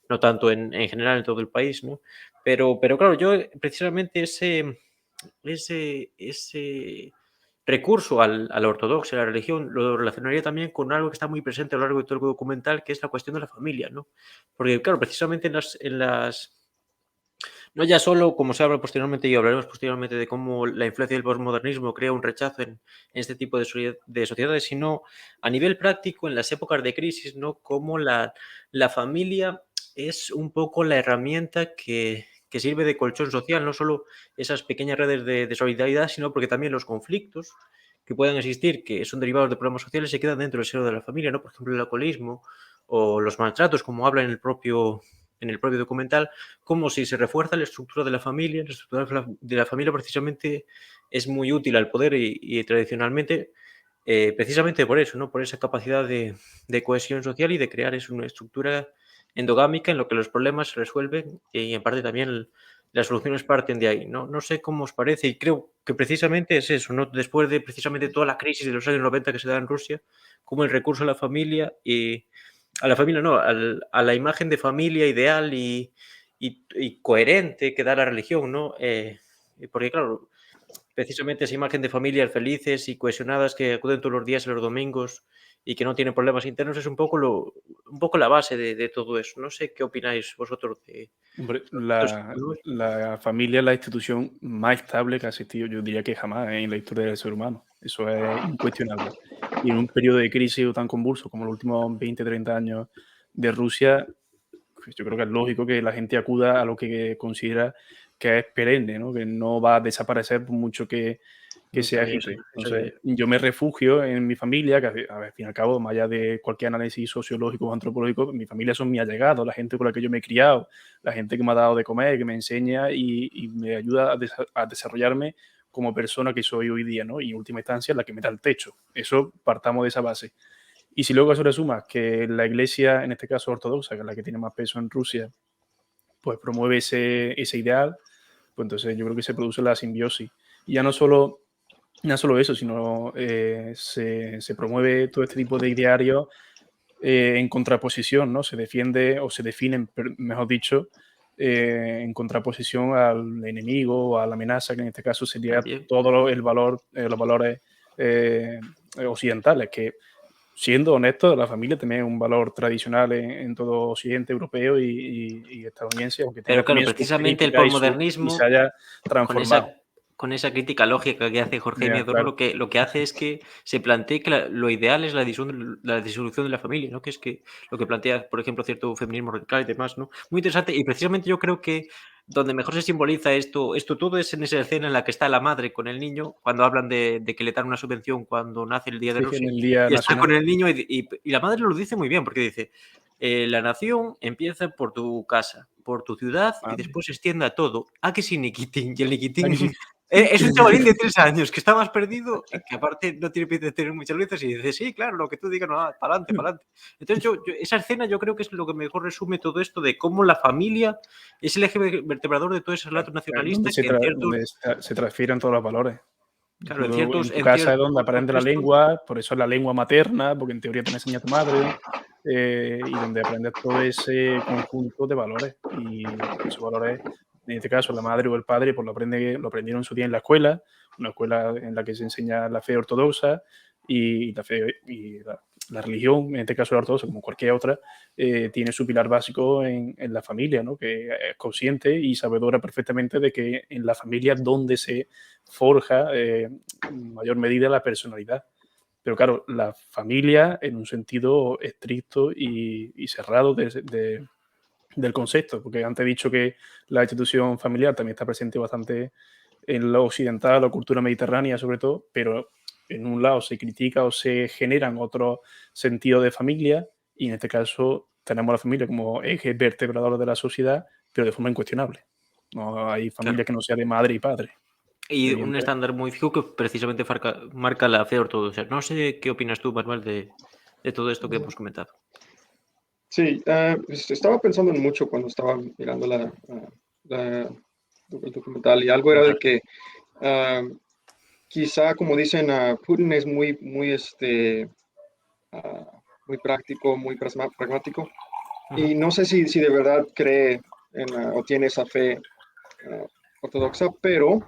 No tanto en general en todo el país, ¿no? Pero claro, yo precisamente ese recurso a la ortodoxia, a la religión, lo relacionaría también con algo que está muy presente a lo largo de todo el documental, que es la cuestión de la familia, ¿no? Porque, claro, precisamente no ya solo, como se habla posteriormente y hablaremos posteriormente de cómo la influencia del posmodernismo crea un rechazo en este tipo de sociedades, sino a nivel práctico en las épocas de crisis, ¿no? Cómo la familia es un poco la herramienta que sirve de colchón social, no solo esas pequeñas redes de solidaridad, sino porque también los conflictos que puedan existir, que son derivados de problemas sociales, se quedan dentro del seno de la familia, ¿no? Por ejemplo, el alcoholismo o los maltratos, como habla en el propio documental, como si se refuerza la estructura de la familia. La estructura de la familia precisamente es muy útil al poder y tradicionalmente, precisamente por eso, ¿no? Por esa capacidad de cohesión social y de crear una estructura endogámica en lo que los problemas se resuelven y en parte también las soluciones parten de ahí. No sé cómo os parece y creo que precisamente es eso, ¿no? Después de precisamente toda la crisis de los años 90 que se da en Rusia, como el recurso a la familia y a la familia no, a la imagen de familia ideal y coherente que da la religión, ¿no? Porque claro, precisamente esa imagen de familias felices y cohesionadas que acuden todos los días y los domingos y que no tienen problemas internos es un poco la base de todo eso. No sé qué opináis vosotros de Hombre, estos la, títulos. la familia es la institución más estable que ha existido, yo diría que jamás en la historia del ser humano. Eso es incuestionable. Y en un periodo de crisis tan convulso como los últimos 20, 30 años de Rusia, pues yo creo que es lógico que la gente acuda a lo que considera que es perenne, ¿no? Que no va a desaparecer por mucho que se También agite. esa Entonces, idea. yo me refugio en mi familia, que al fin y al cabo, más allá de cualquier análisis sociológico o antropológico, mi familia son mis allegados, la gente con la que yo me he criado, la gente que me ha dado de comer, que me enseña y me ayuda a desarrollarme como persona que soy hoy día, ¿no? Y en última instancia, la que me da el techo. Eso partamos de esa base. Y si luego a eso le sumas que la iglesia, en este caso ortodoxa, que es la que tiene más peso en Rusia, pues promueve ese ideal, pues entonces yo creo que se produce la simbiosis. Y ya no solo eso, sino se promueve todo este tipo de idearios en contraposición, ¿no? Se defiende o se definen, mejor dicho, en contraposición al enemigo o a la amenaza, que en este caso sería También. todo el valor, los valores eh, occidentales, que siendo honesto, la familia también es un valor tradicional en todo Occidente europeo y estadounidense, aunque tenga Pero claro, también su precisamente el crítica y se posmodernismo haya con transformado. esa crítica lógica que hace Jorge Ya, Miedor, claro. lo que hace es que se plantee que lo ideal es la disolución de la familia, ¿no? Que es que lo que plantea, por ejemplo, cierto feminismo radical y demás, ¿no? Muy interesante y precisamente yo creo que donde mejor se simboliza esto todo es en esa escena en la que está la madre con el niño, cuando hablan de que le dan una subvención cuando nace el Día de Sí, en Rusia, el Día y está Nacional. con el niño y la madre lo dice muy bien, porque dice, la nación empieza por tu casa, por tu ciudad y Madre. después se extiende a todo. ¿A que sí, Nikitin? Y el Aquí Nikitin sí. es un chavalín de 3 años que está más perdido y que aparte no tiene pinta de tener muchas luces y dice, sí, claro, lo que tú digas, no, para adelante, para adelante. Entonces esa escena yo creo que es lo que mejor resume todo esto de cómo la familia es el eje vertebrador de todo ese relato Donde nacionalista que en ciertos, se transfieren todos los valores. claro, Tú en tu en casa es ciertos donde aprendes la contextos, lengua, por eso es la lengua materna, porque en teoría te la enseña tu madre, y donde aprendes todo ese conjunto de valores. Y esos valores, en este caso, la madre o el padre, pues lo aprendieron en su día en la escuela, una escuela en la que se enseña la fe ortodoxa y la fe y la religión, en este caso la ortodoxa, como cualquier otra, tiene su pilar básico en la familia, ¿no? Que es consciente y sabedora perfectamente de que en la familia es donde se forja en mayor medida la personalidad. Pero claro, la familia en un sentido estricto y cerrado del concepto, porque antes he dicho que la institución familiar también está presente bastante en lo occidental, la cultura mediterránea sobre todo, pero en un lado se critica o se generan otros sentidos de familia y en este caso tenemos la familia como eje vertebrador de la sociedad, pero de forma incuestionable. No hay claro. familia que no sea de madre y padre. Y bien, un pues. estándar muy fijo que precisamente marca la fe ortodoxa. No sé qué opinas tú, Manuel, de todo esto que hemos comentado. Sí, estaba pensando en mucho cuando estaba mirando el documental y algo era de que ah, quizá, como dicen, Putin es ah, muy práctico, muy pragmático y no sé si de verdad cree o tiene esa fe ah, ortodoxa, pero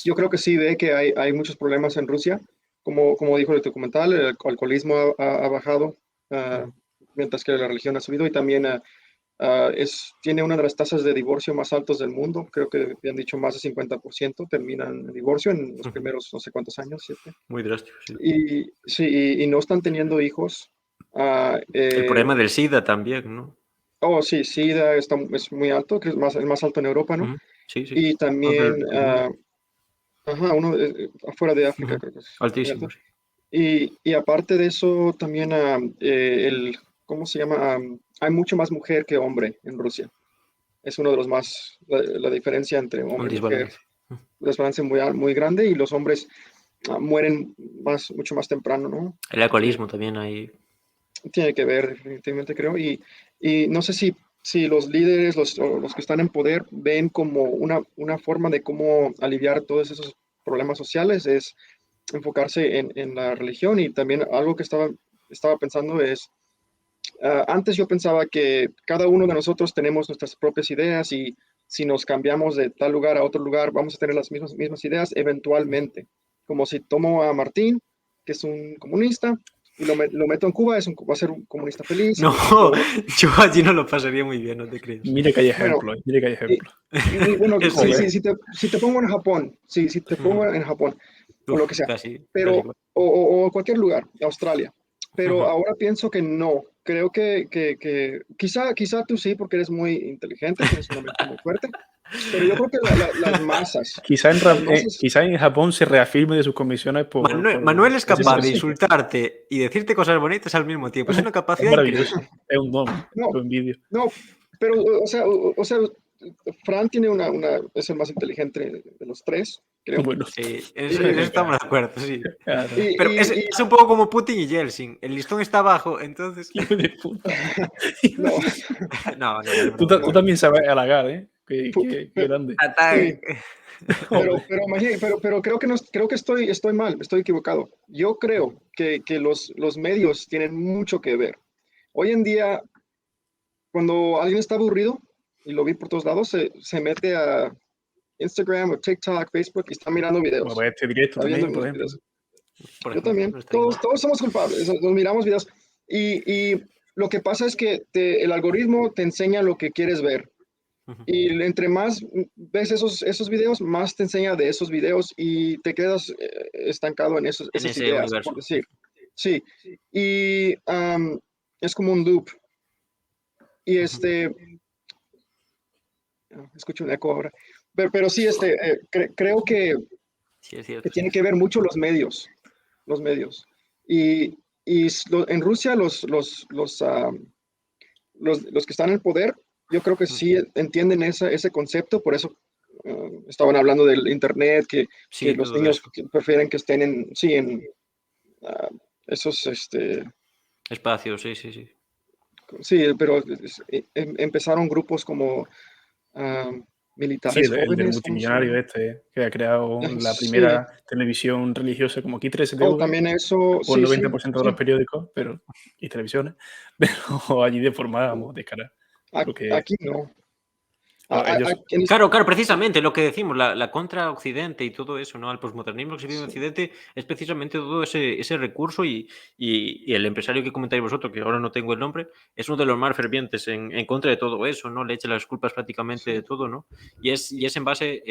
yo creo que sí ve que hay muchos problemas en Rusia. Como dijo el documental, el alcoholismo ha bajado, ah, mientras que la religión ha subido y también tiene una de las tasas de divorcio más altas del mundo. Creo que habían dicho más de 50% terminan en divorcio en los primeros no sé cuántos años, 7. Muy drástico, sí. Y sí, y no están teniendo hijos. El problema del SIDA también, ¿no? Oh, sí, SIDA es muy alto, que es el más alto en Europa, ¿no? Sí, sí. Y también, Del mundo. uno afuera de África, creo que es muy Altísimo, alto. sí. Y aparte de eso, también ¿cómo se llama? Hay mucho más mujer que hombre en Rusia. Es uno de los más, la diferencia entre Un hombre y mujer, desbalance. desbalance muy grande y los hombres mueren mucho más temprano, ¿no? El alcoholismo también hay. Tiene que ver, definitivamente creo. Y no sé si los líderes, o los que están en poder, ven como una forma de cómo aliviar todos esos problemas sociales, es enfocarse en la religión. Y también algo que estaba pensando es, antes yo pensaba que cada uno de nosotros tenemos nuestras propias ideas y si nos cambiamos de tal lugar a otro lugar, vamos a tener las mismas ideas eventualmente. Como si tomo a Martín, que es un comunista, y lo meto en Cuba, va a ser un comunista feliz. No, yo allí no lo pasaría muy bien, no te creas. Mire que hay Bueno, ejemplos, mire que hay ejemplos. y bueno, Eso Joder. sí. si te pongo en Japón, si te pongo en Japón, o lo que sea, Casi pero, igual. o cualquier lugar, Australia, pero ahora pienso que no. Creo que quizá tú sí, porque eres muy inteligente, tienes una mente muy fuerte, pero yo creo que las masas, Quizá en Japón se reafirme de sus convicciones Manuel es por ese capaz de principio. insultarte y decirte cosas bonitas al mismo tiempo. Es una Es capacidad increíble. maravilloso, es un don, no, lo envidio. no, pero, o sea, Fran tiene es el más inteligente de los tres, creo. Bueno, Sí, en eso venga, estamos de acuerdo, sí. claro, Y, Pero y, y- es un poco como Putin y Yeltsin. El listón está abajo, entonces. hijo de puta. no, No, no, es Tú, broma. tú no, también sabes halagar, ¿eh? Qué pe- grande. sí, Joder. pero creo que no, creo que estoy mal, estoy equivocado. Yo creo que los medios tienen mucho que ver. Hoy en día, cuando alguien está aburrido, y lo vi por todos lados, se mete a Instagram o TikTok, Facebook y está mirando Bueno, videos. pues este directo Está viendo también, por unos ejemplo. videos. Por Yo ejemplo, también. no estaría mal. Todos somos culpables. Nos miramos videos. Y lo que pasa es que el algoritmo te enseña lo que quieres ver. Y entre más ves esos videos, más te enseña de esos videos y te quedas estancado en En esas ese ideas, por universo. decir. Sí. Y es como un loop. Y escucho un eco ahora. Pero sí, creo Sí, es cierto, que sí. tiene que ver mucho los medios. Los medios. En Rusia, los que están en el poder, yo creo que sí entienden ese concepto, por eso estaban hablando del Internet, que Sí, los todo niños eso. prefieren que estén en ah, esos, Espacio, sí, sí, sí. sí, pero empezaron grupos como ah, Sí, militares el del jóvenes, ¿cómo se multimillonario llama? este, que ha creado la Sí, primera televisión religiosa como aquí o 3TV, también eso, o el sí, sí, 90% de sí. los periódicos y televisiones, pero allí deformábamos de cara. Porque Aquí no. ellos, Aquí en Claro, claro, precisamente lo que decimos, la contra Occidente y todo eso, ¿no? Al posmodernismo que se vive en sí. Occidente es precisamente todo ese recurso y el empresario que comentáis vosotros, que ahora no tengo el nombre, es uno de los más fervientes en contra de todo eso, ¿no? Le echa las culpas prácticamente de Sí. todo, ¿no? Y es en base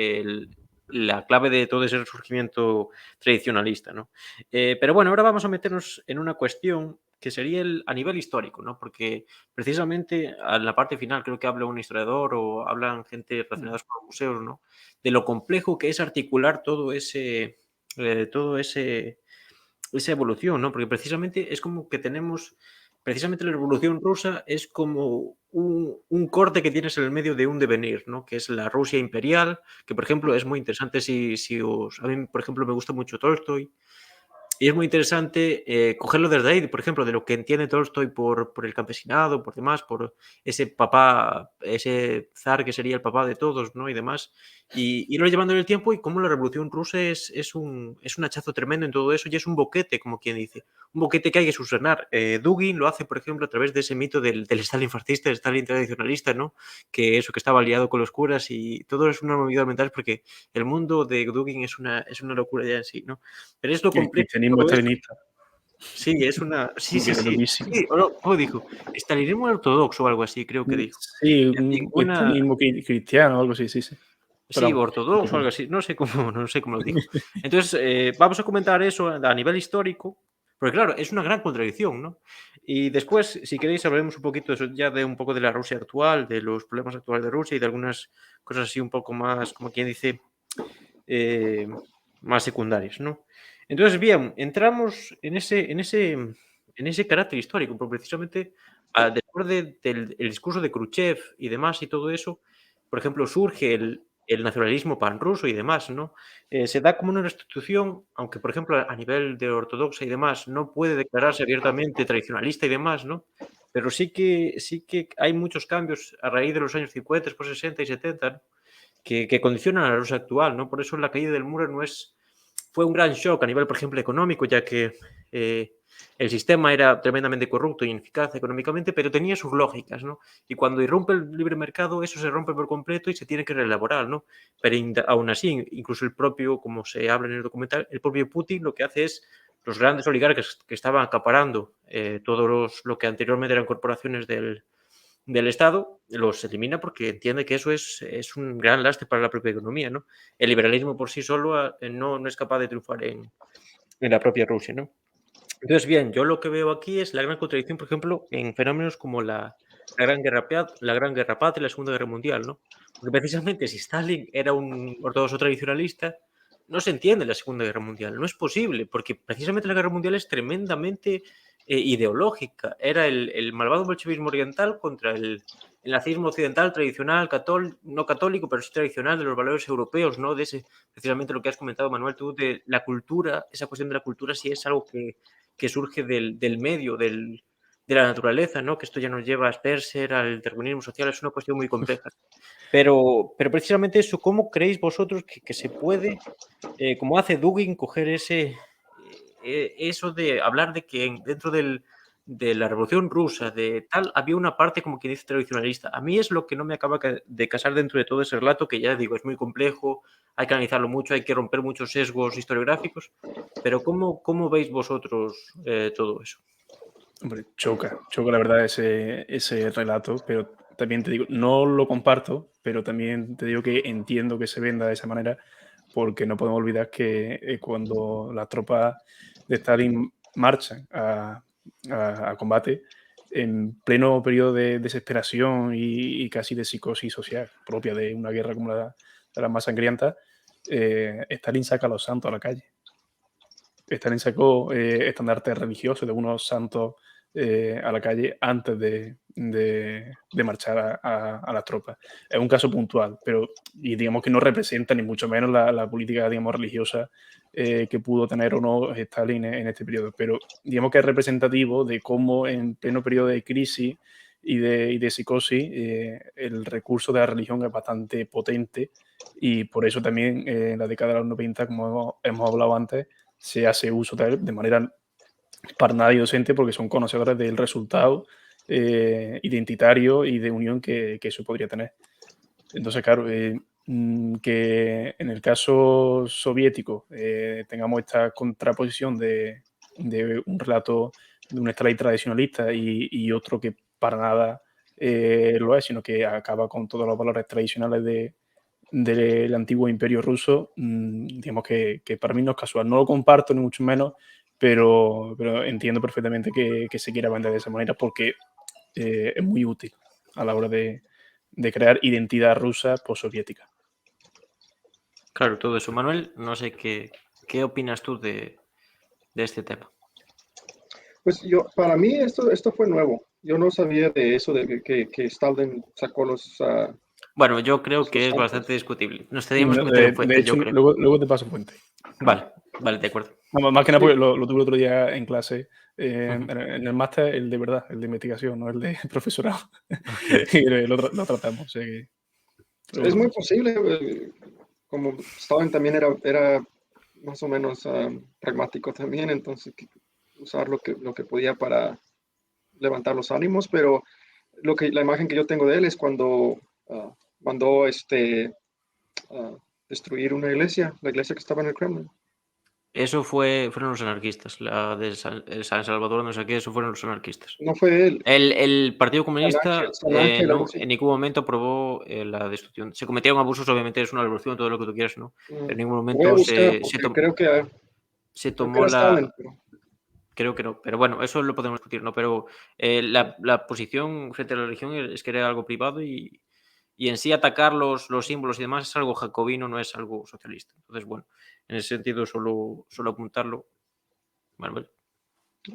la clave de todo ese resurgimiento tradicionalista, ¿no? Pero bueno, ahora vamos a meternos en una cuestión que sería a nivel histórico, ¿no? Porque precisamente en la parte final creo que habla un historiador o hablan gente relacionados con los museos, ¿no? De lo complejo que es articular todo esa evolución, ¿no? Porque precisamente es como que tenemos precisamente la Revolución Rusa es como un corte que tienes en el medio de un devenir, ¿no? Que es la Rusia imperial, que por ejemplo es muy interesante si os... A mí, por ejemplo, me gusta mucho Tolstoy. Y es muy interesante cogerlo desde ahí, por ejemplo, de lo que entiende Tolstoy por el campesinado, por demás, por ese papá, ese zar que sería el papá de todos, ¿no? Y demás. Y irlo llevando en el tiempo y cómo la Revolución Rusa es un hachazo tremendo en todo eso y es un boquete, como quien dice. Un boquete que hay que subsanar. Dugin lo hace, por ejemplo, a través de ese mito del Stalin fascista, del Stalin tradicionalista, ¿no? Que eso, que estaba aliado con los curas y todo es una movida mental porque el mundo de Dugin es una locura ya en sí, ¿no? Pero es lo El complejo de cristianismo todo eso. estalinista, Sí, es una. Sí, que sí, es sí. loquísimo. Sí, o no, ¿cómo dijo? Estalinismo ortodoxo o algo así, creo que dijo. Sí, Es decir, un cristianismo cristiano o algo así, sí, sí. Pero Sí, vamos, ortodoxo o algo así. No sé cómo, no sé cómo lo dijo. Entonces, vamos a comentar eso a nivel histórico, porque claro, es una gran contradicción, ¿no? Y después, si queréis, hablaremos un poquito eso, ya de un poco de la Rusia actual, de los problemas actuales de Rusia y de algunas cosas así un poco más, como quien dice, eh, más secundarias, ¿no? Entonces, bien, entramos en ese carácter histórico, porque precisamente después del el discurso de Khrushchev y demás y todo eso, por ejemplo, surge el nacionalismo panruso y demás, ¿no? Se da como una restitución, aunque por ejemplo a nivel de ortodoxa y demás no puede declararse abiertamente tradicionalista y demás, ¿no? Pero sí que hay muchos cambios a raíz de los años 50, después 60 y 70, ¿no? Que condicionan a la Rusia actual, ¿no? Por eso la caída del muro fue un gran shock a nivel, por ejemplo, económico, ya que el sistema era tremendamente corrupto y ineficaz económicamente, pero tenía sus lógicas, ¿no? Y cuando irrumpe el libre mercado, eso se rompe por completo y se tiene que reelaborar, ¿no? Pero aún así, incluso el propio, como se habla en el documental, el propio Putin lo que hace es los grandes oligarcas que estaban acaparando lo que anteriormente eran corporaciones del Estado, los elimina porque entiende que eso es un gran lastre para la propia economía, ¿no? El liberalismo por sí solo no es capaz de triunfar en la propia Rusia, ¿no? Entonces, bien, yo lo que veo aquí es la gran contradicción, por ejemplo, en fenómenos como la Gran Guerra Patria y la Segunda Guerra Mundial, ¿no? Porque precisamente si Stalin era un ortodoxo tradicionalista, no se entiende la Segunda Guerra Mundial, no es posible, porque precisamente la Guerra Mundial es tremendamente ideológica. Era el malvado bolchevismo oriental contra el nazismo occidental tradicional, no católico, pero sí tradicional, de los valores europeos, ¿no? Precisamente lo que has comentado, Manuel, tú, de la cultura, esa cuestión de la cultura sí es algo que surge del medio, de la naturaleza, ¿no? Que esto ya nos lleva a Spencer, al darwinismo social, es una cuestión muy compleja. Pero precisamente eso, ¿cómo creéis vosotros que se puede, como hace Dugin, coger eso de hablar de que dentro de la Revolución Rusa, de tal, había una parte como quien dice tradicionalista? A mí es lo que no me acaba de casar dentro de todo ese relato, que ya digo, es muy complejo, hay que analizarlo mucho, hay que romper muchos sesgos historiográficos, pero ¿cómo veis vosotros todo eso? hombre, choca la verdad ese relato, pero también te digo, no lo comparto, pero también te digo que entiendo que se venda de esa manera, porque no podemos olvidar que cuando las tropas de Stalin marchan a combate, en pleno periodo de desesperación y casi de psicosis social propia de una guerra como de las más sangrientas, Stalin saca a los santos a la calle. Stalin sacó estandartes religiosos de unos santos a la calle antes de marchar a las tropas. Es un caso puntual, pero y digamos que no representa ni mucho menos la política, digamos, religiosa que pudo tener o no Stalin en este periodo. Pero digamos que es representativo de cómo en pleno periodo de crisis y de psicosis el recurso de la religión es bastante potente y por eso también en la década de los 90, como hemos hablado antes, se hace uso de él de manera para nada inocente porque son conocedores del resultado identitario y de unión que eso podría tener. Entonces, claro, que en el caso soviético tengamos esta contraposición de un relato de un Stalin tradicionalista y otro que para nada lo es, sino que acaba con todos los valores tradicionales del antiguo imperio ruso, digamos que para mí no es casual. No lo comparto ni mucho menos, pero entiendo perfectamente que se quiera vender de esa manera porque es muy útil a la hora de crear identidad rusa postsoviética. Claro, todo eso. Manuel, no sé qué opinas tú de este tema. Pues para mí esto fue nuevo. Yo no sabía de eso, de que Stalin sacó Bueno, yo creo que es santos. bastante discutible. Nos teníamos que No, meter en de fuentes, yo hecho, creo. luego te paso fuente. Vale, de acuerdo. No, más que nada Sí. porque lo tuve el otro día en clase, en Ujú. el máster, el de verdad, el de investigación, no el de profesorado. Ok. Y lo tratamos. O sea que- pero Es muy bueno, posible, como Stalin también era más o menos pragmático también, entonces usar lo que podía para levantar los ánimos, pero la imagen que yo tengo de él es cuando mandó ah, destruir una iglesia, la iglesia que estaba en el Kremlin. Eso fueron los anarquistas. La de San Salvador, no sé qué, eso fueron los anarquistas. No fue él, El Partido Comunista San Ángel, algo no, así. en ningún momento aprobó la destrucción. Se cometieron abusos, obviamente es una revolución, todo lo que tú quieras, ¿no? Pero en ningún Voy a momento buscar se porque creo que tomó era Stalin, la... pero Creo que no, pero bueno, eso lo podemos discutir, ¿no? Pero la posición frente a la religión es que era algo privado y en sí atacar los símbolos y demás es algo jacobino, no es algo socialista. Entonces, bueno, en ese sentido solo apuntarlo. Vale.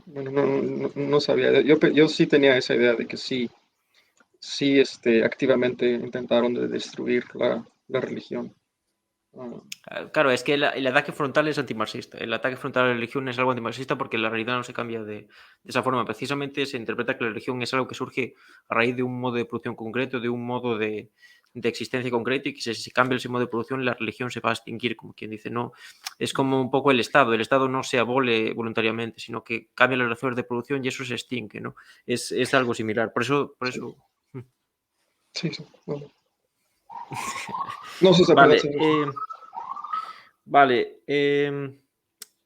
bueno, no sabía. Yo sí tenía esa idea de que sí, activamente intentaron de destruir la religión. Ah, Claro, es que el ataque frontal es antimarxista. El ataque frontal a la religión es algo antimarxista porque la realidad no se cambia de esa forma. Precisamente se interpreta que la religión es algo que surge a raíz de un modo de producción concreto, de un modo de existencia concreto y que si se cambia ese modo de producción, la religión se va a extinguir, como quien dice. No, es como un poco el Estado. El Estado no se abole voluntariamente, sino que cambia las relaciones de producción y eso se extingue, ¿no? Es algo similar. Por eso. sí, sí. Bueno. No sé si apenas. Vale. Vale.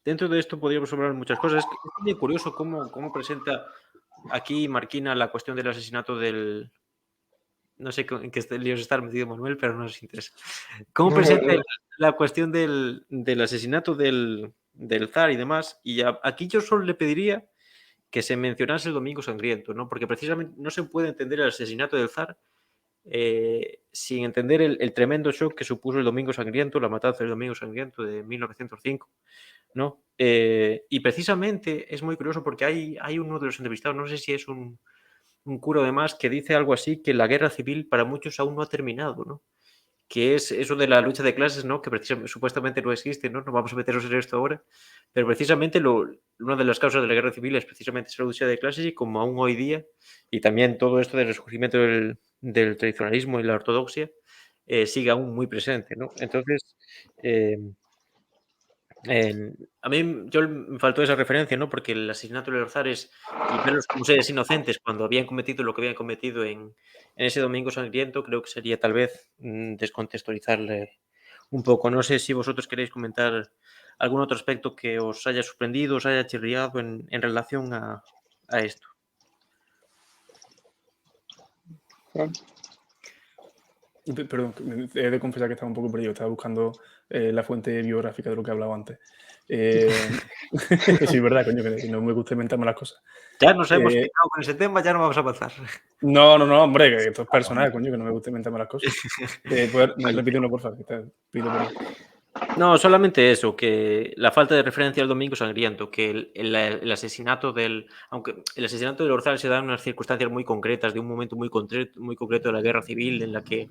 Dentro de esto podríamos hablar de muchas cosas. Es muy curioso cómo presenta aquí Marquina la cuestión del asesinato del... No sé en qué líos está metido Manuel, pero no nos interesa. ¿Cómo No, presenta la cuestión del asesinato del zar y demás? Y aquí yo solo le pediría que se mencionase el Domingo Sangriento, ¿no? Porque precisamente no se puede entender el asesinato del zar sin entender el tremendo shock que supuso el Domingo Sangriento, la matanza del Domingo Sangriento de 1905, ¿no? Y precisamente es muy curioso porque hay uno de los entrevistados, no sé si es un cura además, que dice algo así, que la guerra civil para muchos aún no ha terminado, ¿no? Que es eso de la lucha de clases, ¿no? Que precisamente, supuestamente no existe, ¿no? No vamos a meternos en esto ahora, pero precisamente una de las causas de la guerra civil es precisamente esa lucha de clases y como aún hoy día, y también todo esto del resurgimiento del tradicionalismo y la ortodoxia, sigue aún muy presente, ¿no? Entonces, eh, a mí me faltó esa referencia, ¿no? Porque el asesinato de los zares y verlos como seres inocentes cuando habían cometido lo que habían cometido en ese Domingo Sangriento, creo que sería tal vez descontextualizarle un poco. No sé si vosotros queréis comentar algún otro aspecto que os haya sorprendido, os haya chirriado en relación a esto. Perdón, he de confesar que estaba un poco perdido. Estaba buscando la fuente biográfica de lo que hablaba antes. Sí, es verdad, coño, que no me gusta inventarme las cosas. Ya nos hemos picado con ese tema, ya no vamos a avanzar. No, hombre, que esto es personal, coño, que no me gusta inventarme las cosas. ¿Me repite uno, por favor? Pido perdón. No, solamente eso, que la falta de referencia al Domingo Sangriento, que el asesinato aunque el asesinato de Orzal se da en unas circunstancias muy concretas, de un momento muy concreto de la guerra civil, en la que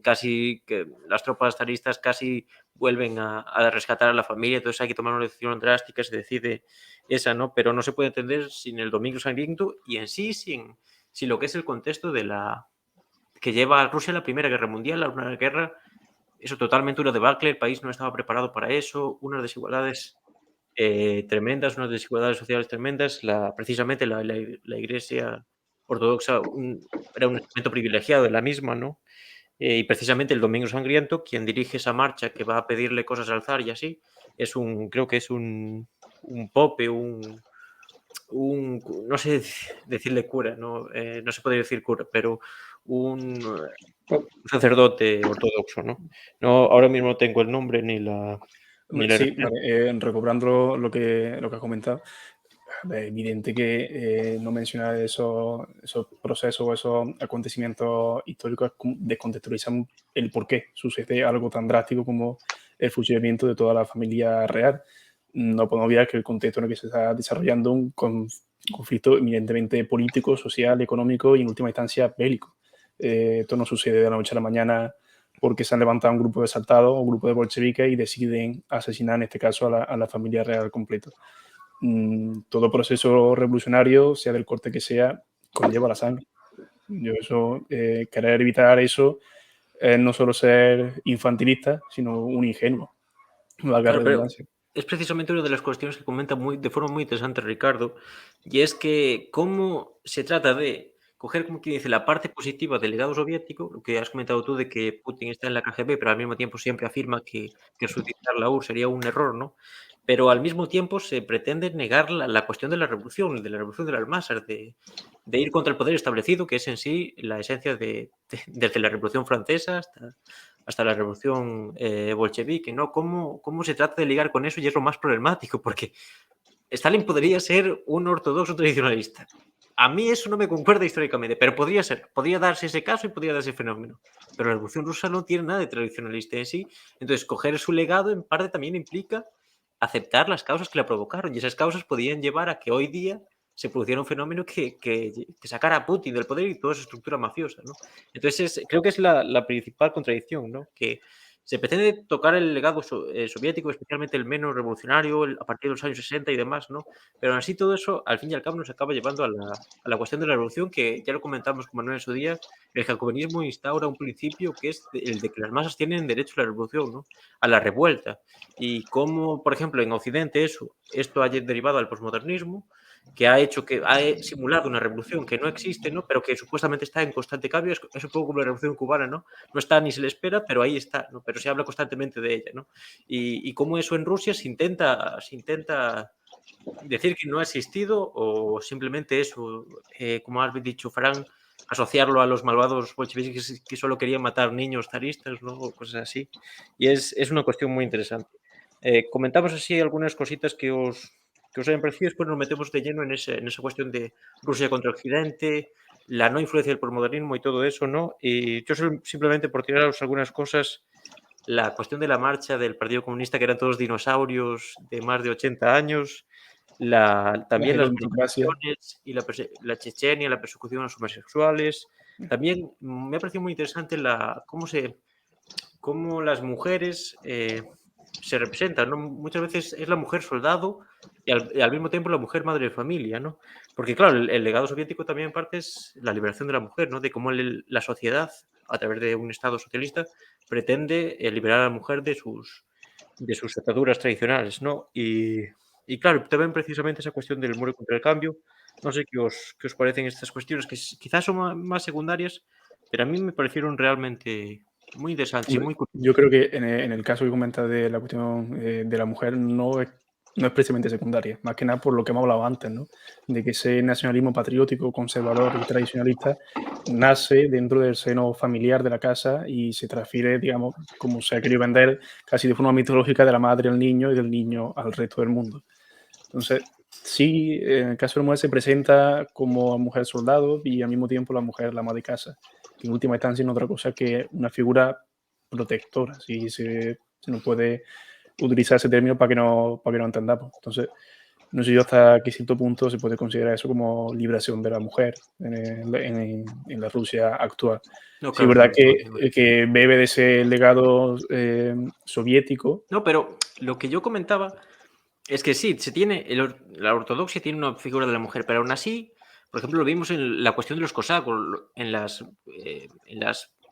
casi que las tropas zaristas casi vuelven a rescatar a la familia, entonces hay que tomar una decisión drástica, se decide esa, ¿no? Pero no se puede entender sin el Domingo Sangriento y en sí sin lo que es el contexto que lleva a Rusia a la Primera Guerra Mundial, a una guerra eso totalmente una debacle, el país no estaba preparado para eso, unas desigualdades tremendas, unas desigualdades sociales tremendas. Precisamente la Iglesia ortodoxa era un instrumento privilegiado de la misma, ¿no? Y precisamente el Domingo Sangriento, quien dirige esa marcha que va a pedirle cosas al zar y así, creo que es un pope, no sé decirle cura, ¿no? No se puede decir cura, pero un sacerdote ortodoxo, ¿no? No, ahora mismo no tengo el nombre ni la Sí, referencia. vale, recobrando lo que has comentado, es evidente que no mencionar esos procesos o esos acontecimientos históricos descontextualizan el por qué sucede algo tan drástico como el fusilamiento de toda la familia real. no podemos olvidar que el contexto en el que se está desarrollando un conflicto eminentemente político, social, económico y en última instancia bélico. Esto no sucede de la noche a la mañana porque se han levantado un grupo de exaltados o un grupo de bolcheviques y deciden asesinar, en este caso, a la familia real al completo. Todo proceso revolucionario, sea del corte que sea, conlleva la sangre. Querer evitar eso es no solo ser infantilista, sino un ingenuo. Valga la redundancia. Es precisamente una de las cuestiones que comenta de forma muy interesante Ricardo, y es que cómo se trata de coger, como quien dice, la parte positiva del legado soviético, lo que has comentado tú de que Putin está en la KGB, pero al mismo tiempo siempre afirma que resucitar la URSS sería un error, ¿no? Pero al mismo tiempo se pretende negar la cuestión de la revolución de las masas, de ir contra el poder establecido, que es en sí la esencia desde la Revolución Francesa hasta la revolución bolchevique, ¿no? ¿Cómo se trata de ligar con eso? Y es lo más problemático, porque Stalin podría ser un ortodoxo tradicionalista. A mí eso no me concuerda históricamente, pero podría darse ese caso y podría darse ese fenómeno. Pero la Revolución Rusa no tiene nada de tradicionalista en sí. Entonces, coger su legado en parte también implica aceptar las causas que la provocaron. Y esas causas podían llevar a que hoy día se produciera un fenómeno que sacara a Putin del poder y toda su estructura mafiosa, ¿no? Entonces, creo que es la principal contradicción, ¿no? Que se pretende tocar el legado soviético, especialmente el menos revolucionario, a partir de los años 60 y demás, ¿no? Pero aún así todo eso, al fin y al cabo, nos acaba llevando a la cuestión de la revolución, que ya lo comentamos con Manuel en su día. El jacobinismo instaura un principio que es el de que las masas tienen derecho a la revolución, ¿no? A la revuelta. Y cómo, por ejemplo, en Occidente esto ha derivado al posmodernismo, que ha simulado una revolución que no existe, ¿no? Pero que supuestamente está en constante cambio. Es un poco como la revolución cubana, ¿no? No está ni se le espera, pero ahí está, ¿no? Pero se habla constantemente de ella, ¿no? Y cómo eso en Rusia se intenta decir que no ha existido, o simplemente eso, como has dicho, Fran, asociarlo a los malvados bolcheviques que solo querían matar niños zaristas, ¿no? O cosas así. Y es una cuestión muy interesante. Comentamos así algunas cositas que os hayan parecido, después nos metemos de lleno en esa cuestión de Rusia contra Occidente, la no influencia del posmodernismo y todo eso, ¿no? Y yo simplemente por tiraros algunas cosas, la cuestión de la marcha del Partido Comunista, que eran todos dinosaurios de más de 80 años, también las manifestaciones y la Chechenia, la persecución a los homosexuales. También me ha parecido muy interesante cómo las mujeres se representan, ¿no? Muchas veces es la mujer soldado y al mismo tiempo la mujer madre de familia, ¿no? Porque claro, el legado soviético también en parte es la liberación de la mujer, ¿no? De cómo la sociedad, a través de un Estado socialista, pretende liberar a la mujer de sus ataduras tradicionales, ¿no? Y claro, también precisamente esa cuestión del muro contra el cambio, no sé qué os parecen estas cuestiones, que quizás son más secundarias, pero a mí me parecieron realmente muy interesantes y muy curiosas. Yo creo que en el caso que comentas de la cuestión de la mujer no es precisamente secundaria, más que nada por lo que hemos hablado antes, ¿no? De que ese nacionalismo patriótico, conservador y tradicionalista nace dentro del seno familiar de la casa y se transfiere, digamos, como se ha querido vender casi de forma mitológica, de la madre al niño y del niño al resto del mundo. Entonces, sí, en el caso de la mujer se presenta como mujer soldado y al mismo tiempo la mujer la ama de casa, que en última instancia no es otra cosa que una figura protectora, si se no puede utilizar ese término para que no entendamos. Entonces, no sé yo hasta qué cierto punto se puede considerar eso como liberación de la mujer en la Rusia actual. No, Sí, es verdad que bebe de ese legado soviético. No, pero lo que yo comentaba es que sí, la ortodoxia tiene una figura de la mujer, pero aún así, por ejemplo, lo vimos en la cuestión de los cosacos, en las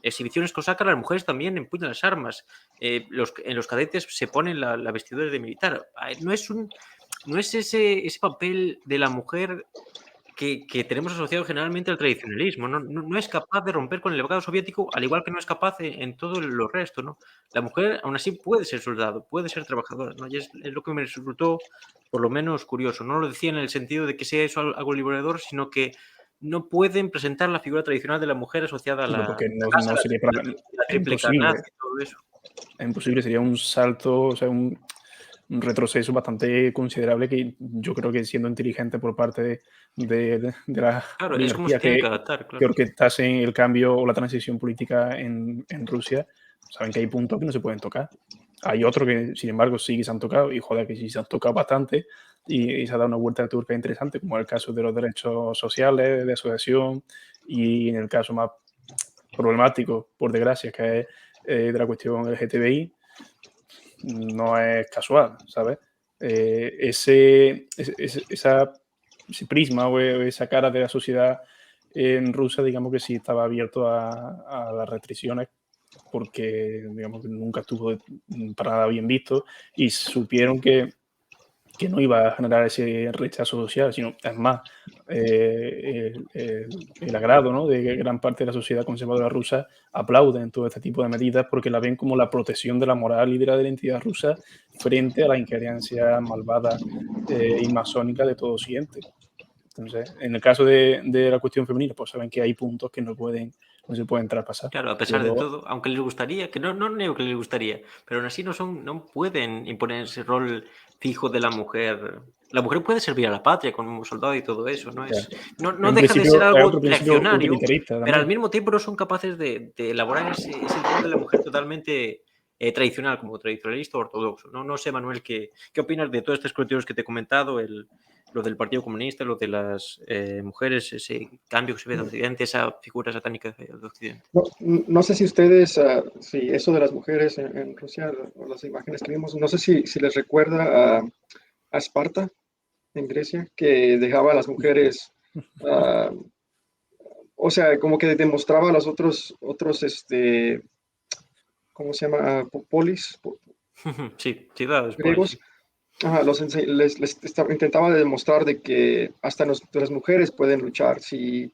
exhibiciones cosacas, las mujeres también empuñan las armas, en los cadetes se ponen la vestidura de militar. No es ese papel de la mujer que tenemos asociado generalmente al tradicionalismo, no es capaz de romper con el legado soviético, al igual que no es capaz en todo lo resto, ¿no? La mujer, aún así, puede ser soldado, puede ser trabajadora, ¿no? Y es lo que me resultó, por lo menos, curioso. No lo decía en el sentido de que sea eso algo liberador, sino que no pueden presentar la figura tradicional de la mujer asociada a la porque no casa, sería la triple carnaza y todo eso. Es imposible, sería un salto, o sea, un retroceso bastante considerable que yo creo que siendo inteligente por parte de la Claro, es como se tiene que adaptar, que claro. orquestasen el cambio o la transición política en Rusia, saben que hay puntos que no se pueden tocar. Hay otros que, sin embargo, sí que se han tocado, y joder, que sí se han tocado bastante, y se ha dado una vuelta de tuerca interesante, como el caso de los derechos sociales, de asociación, y en el caso más problemático, por desgracia, que es de la cuestión LGTBI, no es casual, ¿sabes? Ese prisma o esa cara de la sociedad en Rusia, digamos que sí estaba abierto a las restricciones porque, digamos, que nunca estuvo para nada bien visto y supieron que no iba a generar ese rechazo social, sino, es más, el agrado, ¿no?, de gran parte de la sociedad conservadora rusa aplauden todo este tipo de medidas porque la ven como la protección de la moral y de la identidad rusa frente a la injerencia malvada y masónica de todo Occidente. Entonces, en el caso de la cuestión femenina, pues saben que hay puntos que no se pueden traspasar. Claro, a pesar de todo, aunque les gustaría, que no niego que les gustaría, pero aún así no pueden imponer ese rol fijo de la mujer. La mujer puede servir a la patria como soldado y todo eso, no deja de ser algo reaccionario, pero al mismo tiempo no son capaces de elaborar ese rol de la mujer totalmente tradicional, como tradicionalista o ortodoxo. No sé, Manuel, ¿qué opinas de todas estas cuestiones que te he comentado? Lo del Partido Comunista, lo de las mujeres, ese cambio que se ve de Occidente, esa figura satánica de Occidente. No sé si ustedes, si eso de las mujeres en Rusia, o las imágenes que vimos, no sé si les recuerda a Esparta en Grecia, que dejaba a las mujeres, o sea, como que demostraba a los otros ¿cómo se llama? Polis, Sí, ciudades griegos. Ajá, intentaba demostrar de que hasta las mujeres pueden luchar. Si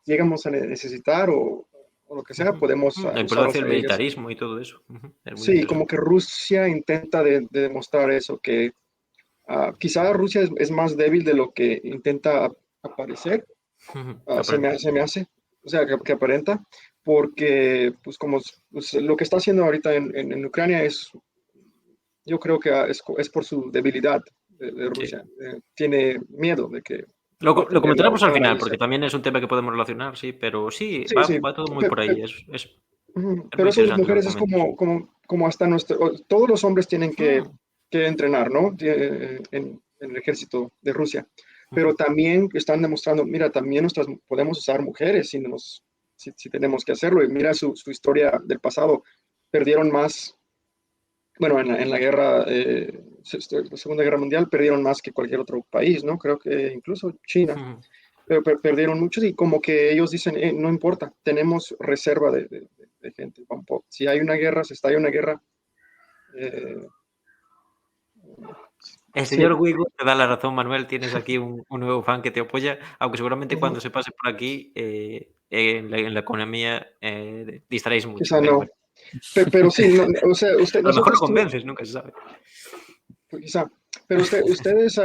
llegamos a necesitar o lo que sea, podemos la usarlas importancia del a ellas. militarismo y todo eso. Es muy Sí, como que Rusia intenta de demostrar eso, que quizá Rusia es más débil de lo que intenta aparecer, se me hace, o sea, que aparenta, porque pues como pues, lo que está haciendo ahorita en Ucrania yo creo que es por su debilidad de Rusia. Sí. Tiene miedo de que Lo va a perder comentaremos al la final, ganancia. porque también es un tema que podemos relacionar, sí, pero sí, Sí, sí. va todo muy por ahí. Es Pero muy eso de las interesante lo que mujeres es comentas. como hasta todos los hombres tienen que entrenar, ¿no? En el ejército de Rusia. Pero también están demostrando, mira, también podemos usar mujeres si tenemos que hacerlo. Y mira su historia del pasado. Perdieron más, bueno, en la guerra, la Segunda Guerra Mundial, perdieron más que cualquier otro país, ¿no? Creo que incluso China. Pero perdieron muchos y como que ellos dicen, no importa, tenemos reserva de gente. Si hay una guerra, si estalla una guerra. El Sí. señor Wigo te da la razón, Manuel. Tienes aquí un nuevo fan que te apoya, aunque seguramente cuando se pase por aquí, en la economía, distraéis mucho. Quizá Pero no. bueno, Pero sí, no, o sea, a lo mejor lo nosotros convences, nunca se sabe. quizá. Pero ustedes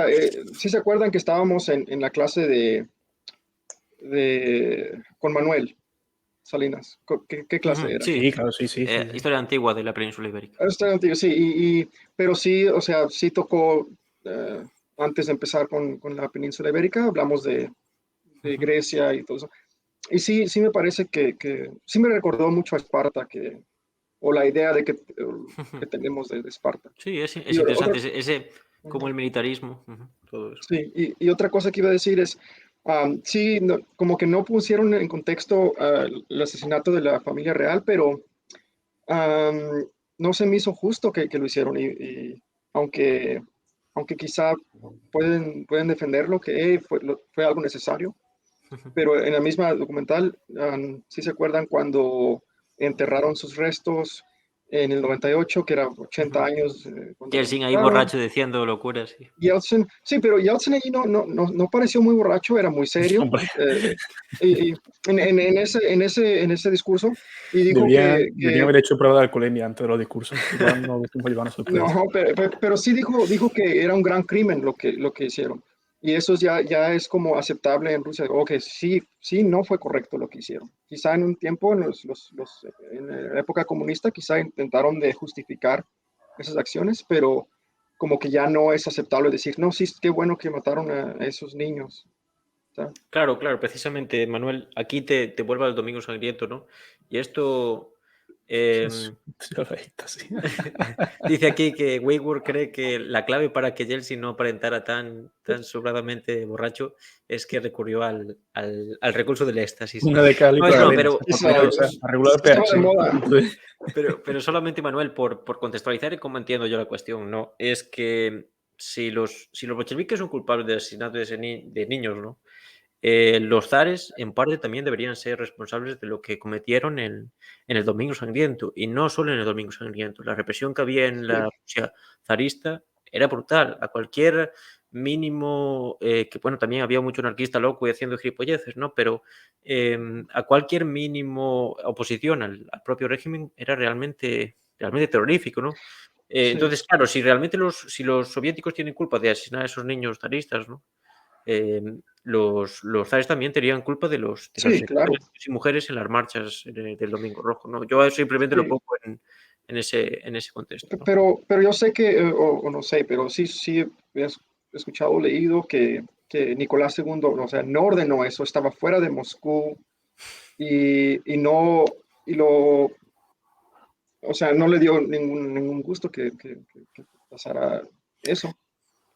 sí se acuerdan que estábamos en la clase con Manuel Salinas. ¿Qué clase era? Sí, Sí, claro, sí. historia antigua de la península ibérica. Sí, pero sí, o sea, sí tocó, eh, antes de empezar con la península ibérica, hablamos de Grecia y todo eso. Y sí me parece que sí me recordó mucho a Esparta, o la idea que tenemos de Esparta. Sí, es Y otra, interesante ese como el militarismo, todo eso. sí, y otra cosa que iba a decir es, sí, como que no pusieron en contexto el asesinato de la familia real, pero no se me hizo justo que lo hicieron. Y aunque quizá pueden defenderlo, que fue algo necesario, pero en la misma documental, sí se acuerdan cuando enterraron sus restos en el 98, que era 80 años cuando los Yeltsin ahí enterraron. borracho diciendo locuras. Sí. Yeltsin, sí, pero Yeltsin allí no pareció muy borracho, era muy serio. Hombre, Y en ese discurso, y dijo deberían haber hecho prueba de alcoholemia antes de los discursos. Igual no llevar una sorpresa. no, pero sí dijo que era un gran crimen lo que hicieron. Y eso ya es como aceptable en Rusia. O que sí, no fue correcto lo que hicieron. Quizá en un tiempo, en la época comunista, quizá intentaron de justificar esas acciones, pero como que ya no es aceptable decir, no, sí, qué bueno que mataron a esos niños. ¿Sabes? Claro, precisamente, Manuel, aquí te vuelve al Domingo Sangriento, ¿no? Y esto Em, Yo lo he visto, sí. Dice aquí que Wayward cree que la clave para que Yeltsin no aparentara tan sobradamente borracho es que recurrió al recurso del éxtasis. Una de cal y No, es una de broma, arena, pero, o sea, para regular el Estaba pH. de moda. Entonces, pero solamente, Manuel, por contextualizar y cómo entiendo yo la cuestión, ¿no? Es que si los bolcheviques son culpables de asesinato de niños, ¿no? Los zares, en parte, también deberían ser responsables de lo que cometieron en el Domingo Sangriento, y no solo en el Domingo Sangriento. La represión que había en la Rusia zarista era brutal. A cualquier mínimo, que bueno, también había mucho anarquista loco y haciendo gilipolleces, ¿no? Pero a cualquier mínimo oposición al propio régimen era realmente terrorífico, ¿no? Sí. Entonces, claro, si realmente si los soviéticos tienen culpa de asesinar a esos niños zaristas, ¿no? Los zares también tenían culpa de los Sí, asesinatos claro. de niños y mujeres en las marchas del Domingo Rojo, ¿no? Yo simplemente lo Sí. pongo en ese contexto, ¿no? Pero yo sé que, o no sé, pero sí he escuchado o leído que Nicolás II, o sea, no ordenó eso, estaba fuera de Moscú y no, y lo, o sea, no le dio ningún gusto que pasara eso.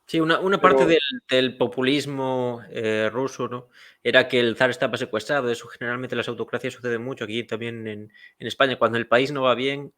Sí, una parte Pero del populismo ruso, ¿no? Era que el zar estaba secuestrado. Eso generalmente en las autocracias sucede mucho. Aquí también en España, cuando el país no va bien,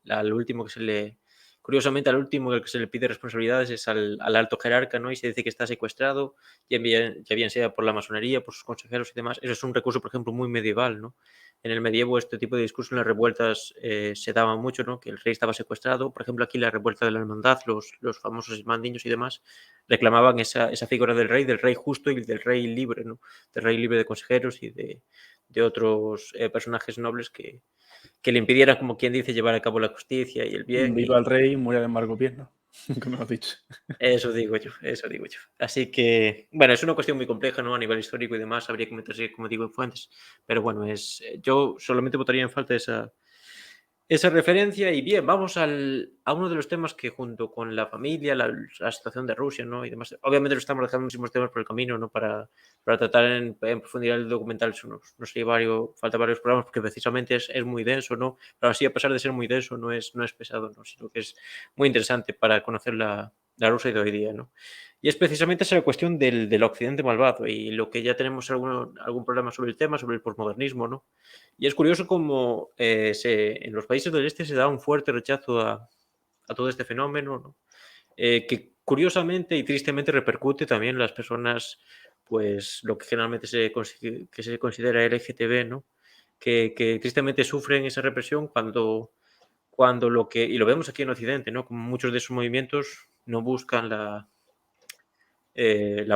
curiosamente, al último al que se le pide responsabilidades es al alto jerarca, ¿no? Y se dice que está secuestrado, ya bien sea por la masonería, por sus consejeros y demás. Eso es un recurso, por ejemplo, muy medieval, ¿no? En el medievo este tipo de discurso en las revueltas se daba mucho, ¿no? Que el rey estaba secuestrado. Por ejemplo, aquí la revuelta de la hermandad, los famosos ismandiños y demás, reclamaban esa figura del rey justo y del rey libre, ¿no? Del rey libre de consejeros y de otros personajes nobles que le impidieran, como quien dice, llevar a cabo la justicia y el bien. viva el rey, muera el mal gobierno, como has dicho. Eso digo yo, eso digo yo. Así que, bueno, es una cuestión muy compleja, ¿no? A nivel histórico y demás, habría que meterse, como digo, en fuentes. Pero bueno, yo solamente votaría en falta esa referencia. Y bien, vamos a uno de los temas que junto con la familia, la situación de Rusia, ¿no? Y demás, obviamente lo estamos dejando muchísimos temas por el camino, ¿no? Para tratar en profundidad el documental, eso nos lleva falta varios programas porque precisamente es muy denso, ¿no? Pero así, a pesar de ser muy denso, no es pesado, ¿no? Sino que es muy interesante para conocer la Rusia de hoy día, ¿no? Y es precisamente esa cuestión del occidente malvado y lo que ya tenemos algún programa sobre el tema, sobre el posmodernismo, ¿no? Y es curioso cómo en los países del este se da un fuerte rechazo a todo este fenómeno, ¿no? Que curiosamente y tristemente repercute también en las personas, pues lo que generalmente se considera LGTB, ¿no? Que tristemente sufren esa represión cuando y lo vemos aquí en Occidente, ¿no? Como muchos de esos movimientos no buscan la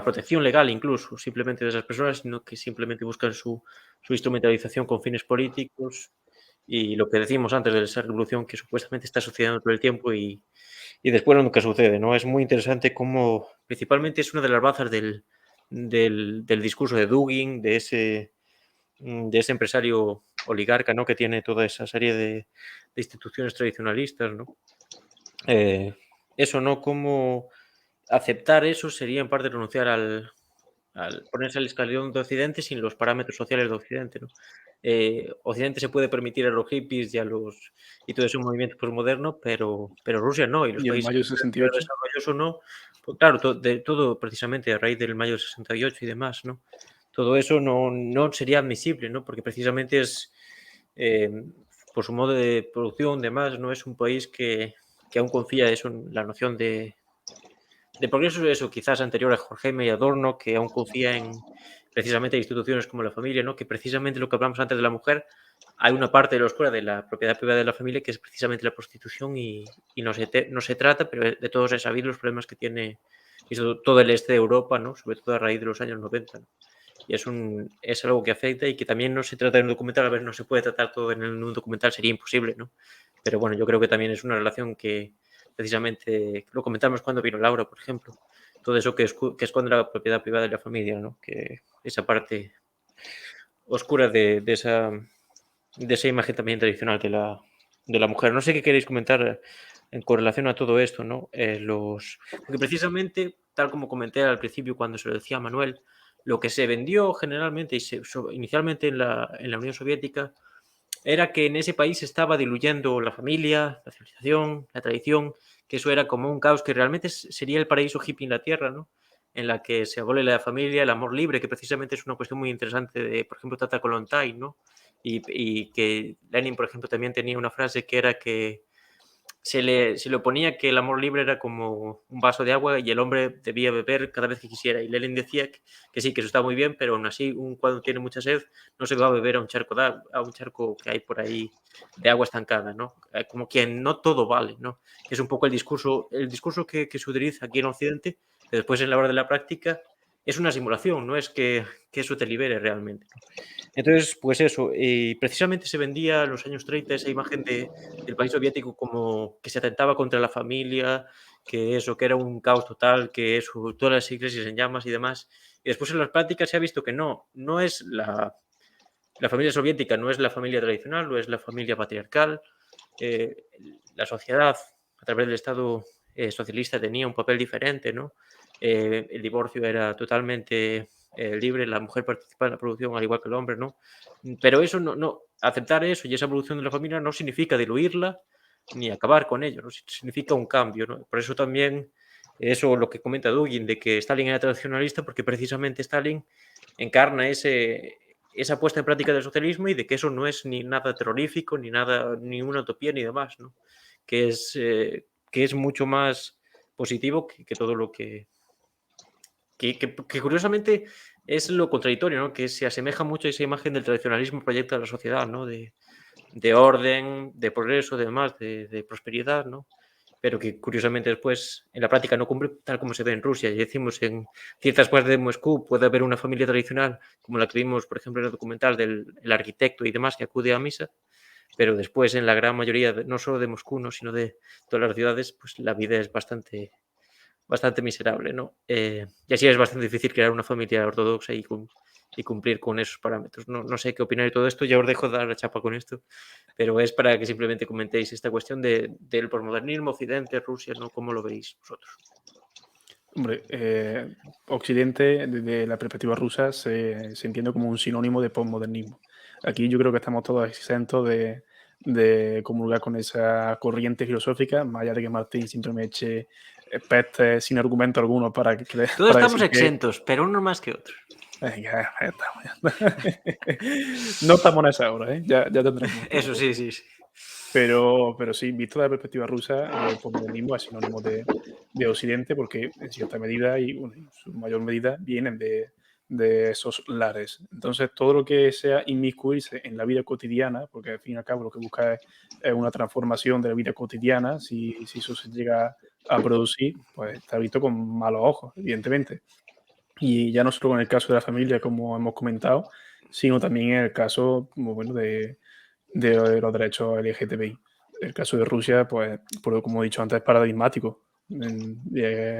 protección legal incluso simplemente de esas personas, sino que simplemente buscan su instrumentalización con fines políticos y lo que decimos antes de esa revolución que supuestamente está sucediendo todo el tiempo y después nunca sucede, ¿no? Es muy interesante cómo principalmente es una de las bazas del discurso de Dugin, de ese empresario oligarca, ¿no? Que tiene toda esa serie de instituciones tradicionalistas, ¿no? Eso, ¿no? Cómo aceptar eso sería en parte renunciar al ponerse al escalón de Occidente sin los parámetros sociales de Occidente, ¿no? Occidente se puede permitir a los hippies y todo ese movimiento postmoderno, pero Rusia no, y los Y el países mayo 68. desarrollosos no. Pues claro, todo precisamente a raíz del mayo del 68 y demás, ¿no? Todo eso no sería admisible, ¿no? Porque precisamente eh, por su modo de producción, demás, no es un país que aún confía eso en la noción de progreso, eso quizás anterior a Jorge y Adorno, que aún confía en precisamente instituciones como la familia, ¿no? Que precisamente lo que hablamos antes de la mujer, hay una parte de la oscura de la propiedad privada de la familia que es precisamente la prostitución y no se trata, pero de todos es sabido los problemas que tiene todo el este de Europa, ¿no? Sobre todo a raíz de los años 90, ¿no? Y es algo que afecta y que también no se trata en un documental, a ver, no se puede tratar todo en un documental, sería imposible, ¿no? Pero bueno, yo creo que también es una relación que precisamente lo comentamos cuando vino Laura, por ejemplo, todo eso que esconde la propiedad privada de la familia, ¿no? Que esa parte oscura de esa imagen también tradicional de la mujer. No sé qué queréis comentar en correlación a todo esto, ¿no? Porque precisamente, tal como comenté al principio cuando se lo decía a Manuel, lo que se vendió generalmente inicialmente en la Unión Soviética era que en ese país se estaba diluyendo la familia, la civilización, la tradición, que eso era como un caos que realmente sería el paraíso hippie en la Tierra, ¿no? En la que se abole la familia, el amor libre, que precisamente es una cuestión muy interesante de, por ejemplo, Tata Kollontai, ¿no? Y que Lenin, por ejemplo, también tenía una frase que era que se le oponía que el amor libre era como un vaso de agua y el hombre debía beber cada vez que quisiera. Y Lenin decía que sí, que eso está muy bien, pero aún así, cuando tiene mucha sed, no se va a beber a un charco que hay por ahí de agua estancada, ¿no? Como que no todo vale, ¿no? Es un poco el discurso que se utiliza aquí en Occidente, pero después en la hora de la práctica es una simulación, no es que eso te libere realmente, ¿no? Entonces, pues eso, y precisamente se vendía en los años 30 esa imagen del país soviético como que se atentaba contra la familia, que eso, que era un caos total, que eso, todas las iglesias en llamas y demás. Y después en las prácticas se ha visto que no es la familia soviética, no es la familia tradicional, no es la familia patriarcal. La sociedad, a través del Estado socialista, tenía un papel diferente, ¿no? El divorcio era totalmente libre, la mujer participaba en la producción al igual que el hombre, ¿no? Pero eso aceptar eso y esa evolución de la familia no significa diluirla ni acabar con ello, ¿no? Significa un cambio, ¿no? Por eso también eso lo que comenta Dugin de que Stalin era tradicionalista, porque precisamente Stalin encarna esa puesta en práctica del socialismo y de que eso no es ni nada terrorífico, ni nada, ni una utopía, ni demás, ¿no? Que es mucho más positivo que todo lo que curiosamente es lo contradictorio, ¿no? Que se asemeja mucho a esa imagen del tradicionalismo proyecta de la sociedad, ¿no? De orden, de progreso, de demás, de prosperidad, ¿no? Pero que curiosamente después en la práctica no cumple tal como se ve en Rusia. Y decimos en ciertas partes de Moscú puede haber una familia tradicional, como la que vimos, por ejemplo, en el documental del arquitecto y demás que acude a misa, pero después en la gran mayoría, no solo de Moscú, ¿no? Sino de todas las ciudades, pues la vida es bastante miserable, ¿no? Y así es bastante difícil crear una familia ortodoxa y cumplir con esos parámetros. No sé qué opinar de todo esto, ya os dejo dar la chapa con esto, pero es para que simplemente comentéis esta cuestión del posmodernismo, Occidente, Rusia, ¿no? ¿Cómo lo veis vosotros? Hombre, Occidente, desde la perspectiva rusa, se entiende como un sinónimo de posmodernismo. Aquí yo creo que estamos todos exentos de comulgar con esa corriente filosófica, más allá de que Martín siempre me eche pestes sin argumento alguno para Todos para estamos decir que exentos, pero uno más que otros. venga, ya estamos. No estamos en esa hora, ¿eh? Ya tendremos. Eso sí, sí, sí. Pero sí, visto desde la perspectiva rusa, el posmodernismo es sinónimo de Occidente porque en cierta medida y bueno, en su mayor medida vienen de esos lares. Entonces, todo lo que sea inmiscuirse en la vida cotidiana, porque al fin y al cabo lo que busca es una transformación de la vida cotidiana, si eso se llega a producir, pues está visto con malos ojos, evidentemente. Y ya no solo en el caso de la familia, como hemos comentado, sino también en el caso, como, bueno, de los derechos LGTBI. El caso de Rusia, pues, como he dicho antes, es paradigmático. Es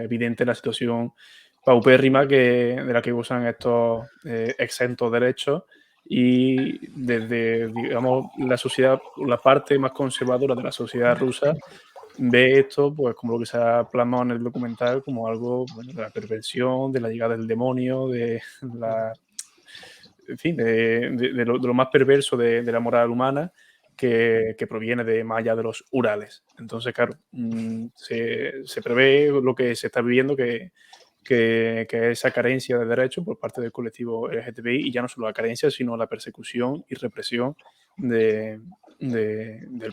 evidente la situación paupérrima de la que gozan estos exentos derechos y desde, digamos, la sociedad, la parte más conservadora de la sociedad rusa ve esto, pues, como lo que se ha plasmado en el documental, como algo, bueno, de la perversión, de la llegada del demonio, de la en fin, de lo más perverso de la moral humana que proviene de más allá de los Urales. Entonces, claro, se prevé lo que se está viviendo, que esa carencia de derechos por parte del colectivo LGTBI, y ya no solo la carencia, sino la persecución y represión del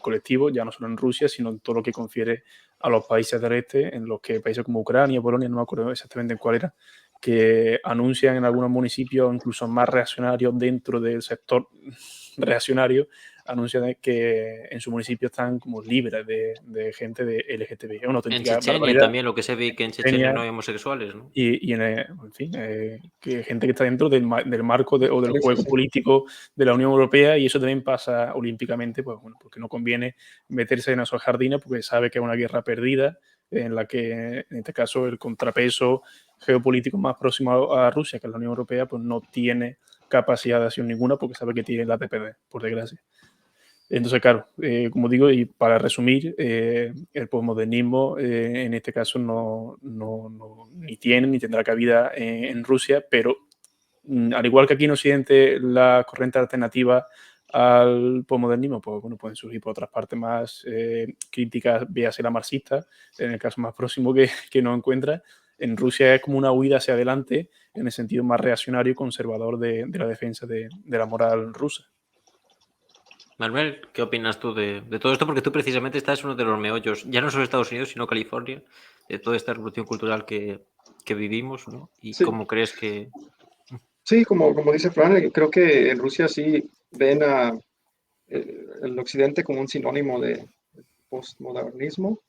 colectivo, ya no solo en Rusia, sino en todo lo que confiere a los países del este, en los que países como Ucrania, Polonia, no me acuerdo exactamente en cuál era, que anuncian en algunos municipios, incluso más reaccionarios dentro del sector reaccionario, anuncian que en su municipio están como libres de gente de LGTBI. Es una En auténtica Chechenia barbaridad. también lo que se ve que en Chechenia Chechenia no hay homosexuales, ¿no? y en fin, que gente que está dentro del marco o del Parece, juego sí. político de la Unión Europea, y eso también pasa olímpicamente, pues bueno, porque no conviene meterse en esos jardines porque sabe que es una guerra perdida en la que, en este caso, el contrapeso geopolítico más próximo a Rusia, que es la Unión Europea, pues no tiene capacidad de acción ninguna porque sabe que tiene la TPD, por desgracia. Entonces, claro, como digo, y para resumir, el posmodernismo en este caso ni tiene ni tendrá cabida en Rusia, pero al igual que aquí en Occidente, las corrientes alternativas al posmodernismo, pues bueno, pueden surgir por otras partes más críticas, véase la marxista, en el caso más próximo que nos encuentra. En Rusia es como una huida hacia adelante en el sentido más reaccionario y conservador de la defensa de la moral rusa. Manuel, ¿qué opinas tú de todo esto? Porque tú precisamente estás en uno de los meollos, ya no solo Estados Unidos, sino California, de toda esta revolución cultural que vivimos, ¿no? Y Sí. cómo crees que... Sí, como dice Fran, creo que en Rusia sí ven a el occidente como un sinónimo de postmodernismo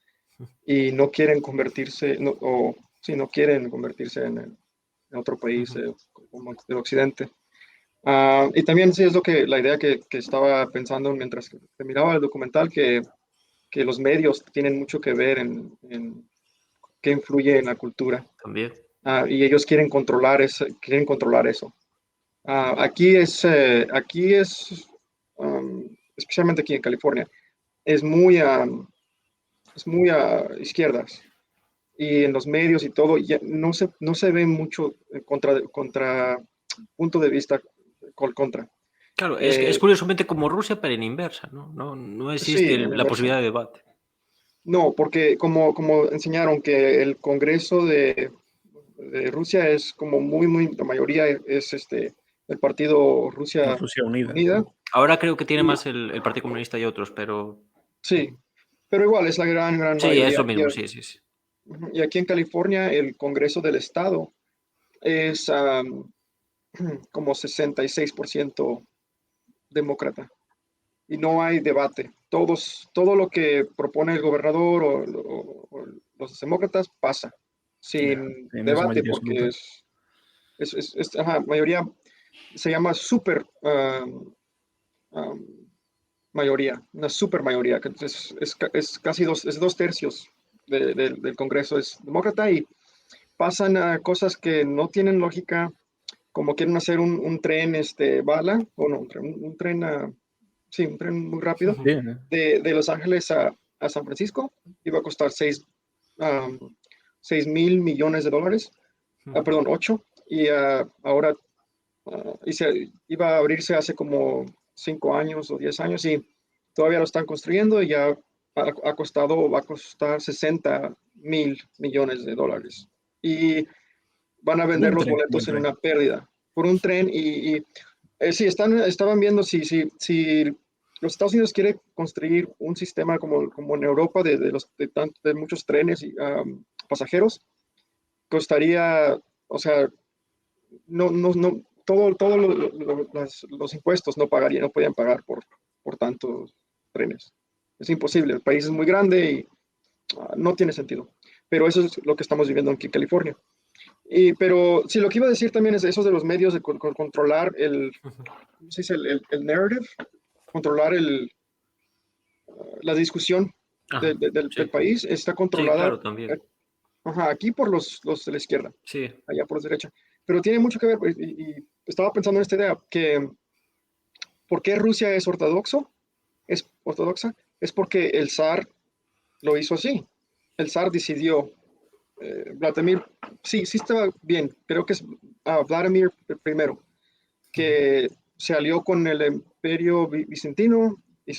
y no quieren convertirse, no quieren convertirse en otro país como el occidente. Y también sí es la idea que estaba pensando mientras que miraba el documental, que los medios tienen mucho que ver en qué influye en la cultura. También. Y ellos quieren controlar eso. Aquí es especialmente aquí en California, es muy a izquierdas. Y en los medios y todo, ya no se ve mucho contra punto de vista contra. Claro, es curiosamente como Rusia, pero en inversa, ¿no? No existe Sí, en la inversa. posibilidad de debate. No, porque como enseñaron que el Congreso de Rusia es como la mayoría es el partido Rusia Rusia unida. Unida. Ahora creo que tiene Y- más el Partido Comunista y otros, pero... Sí, pero igual es la gran Sí, es mayoría. lo mismo, sí. Y aquí en California el Congreso del Estado es como 66% demócrata y no hay debate. Todo lo que propone el gobernador o los demócratas pasa sin En esa debate mayoría porque absoluta. mayoría, se llama mayoría, una super mayoría, que es casi es 2/3 del Congreso es demócrata y pasan a cosas que no tienen lógica, como quieren hacer un tren bala, o no, un tren, sí, un tren muy rápido, Sí, de Los Ángeles a San Francisco, iba a costar 6 mil millones de dólares, perdón, 8, y ahora iba a abrirse hace como 5 años o 10 años y todavía lo están construyendo y ya va a costar 60 mil millones de dólares. Y van a vender un los tren, boletos en una pérdida por un tren sí, estaban viendo si los Estados Unidos quiere construir un sistema como en Europa de muchos trenes y pasajeros, costaría, o sea, no, los impuestos no podían pagar por tantos trenes. Es imposible, el país es muy grande y no tiene sentido. Pero eso es lo que estamos viviendo aquí en California. Pero sí, lo que iba a decir también es eso de los medios, de controlar ¿cómo se dice? El narrative, controlar la discusión del país, está Sí, controlada claro, también. aquí por los de la izquierda, Sí. allá por la derecha. Pero tiene mucho que ver, y estaba pensando en esta idea, que ¿por qué Rusia es ortodoxa? Es porque el zar lo hizo así. El zar decidió, Vladimir, sí estaba bien, creo que es Vladimir I, que se alió con el imperio bizantino y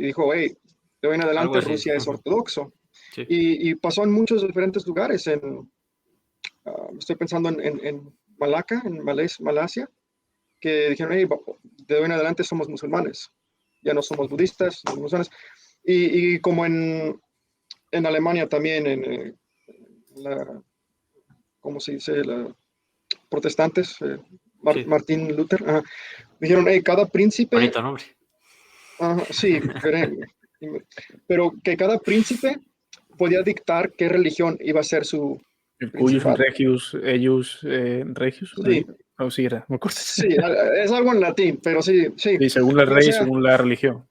dijo, hey, de hoy en Algo adelante así. Rusia es ortodoxo. Sí. Y pasó en muchos diferentes lugares. Estoy pensando en Malaca, en Malasia, que dijeron, hey, de hoy en adelante somos musulmanes, ya no somos budistas, somos musulmanes. Y como en Alemania también, ¿cómo se dice? Protestantes, Sí. Martín Luther, dijeron, hey, cada príncipe, Bonito nombre. sí, pero que cada príncipe podía dictar qué religión iba a ser su el Cuyus principal. Regius, Eius Regius. Sí, No, sí era, me acuerdo. sí, es algo en latín, pero sí. Sí, según el Como rey, sea, según la religión.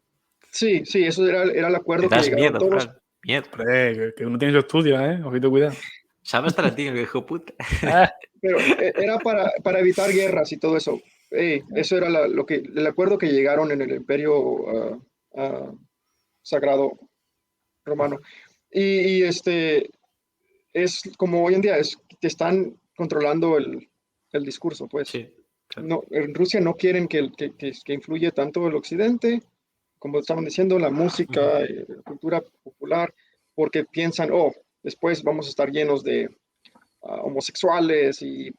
sí, eso era el Me acuerdo que das llegaron miedo, todos. Fran. Miedo. Hombre, que uno tiene su estudio, ¿eh? Ojito, cuidado. ¿Sabes hasta latín, el hijo puta? Ah, Pero era para evitar guerras y todo eso. Eso era el acuerdo que llegaron en el Imperio Sagrado Romano. Y es como hoy en día, es que están controlando el discurso, pues. Sí. Claro. No, en Rusia no quieren que influya tanto el occidente, como estaban diciendo, la música, la cultura popular, porque piensan, oh, después vamos a estar llenos de homosexuales y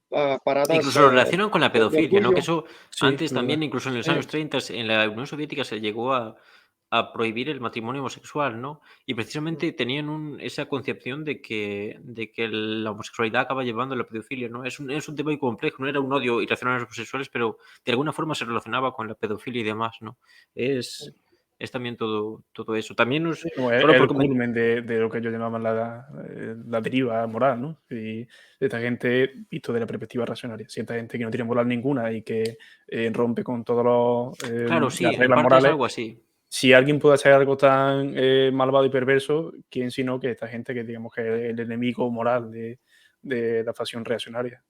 paradas Incluso lo relacionan con la de pedofilia, ¿no? Que orgullo. eso Sí, antes es verdad. también, incluso en los Sí, años 30, en la Unión Soviética se llegó a prohibir el matrimonio homosexual, ¿no? Y precisamente tenían esa concepción de que la homosexualidad acaba llevando a la pedofilia, ¿no? Es un tema muy complejo, no era un odio irracional a los homosexuales, pero de alguna forma se relacionaba con la pedofilia y demás, ¿no? Es también todo eso. También Sí, como es solo por el comentar. culmen de lo que ellos llamaban la deriva moral, ¿no? Y de esta gente, visto de la perspectiva racional, cierta gente que no tiene moral ninguna y que rompe con todas Claro, sí, las en reglas parte es morales. algo así. Si alguien puede hacer algo tan malvado y perverso, ¿quién sino que esta gente que digamos que es el enemigo moral de la facción reaccionaria?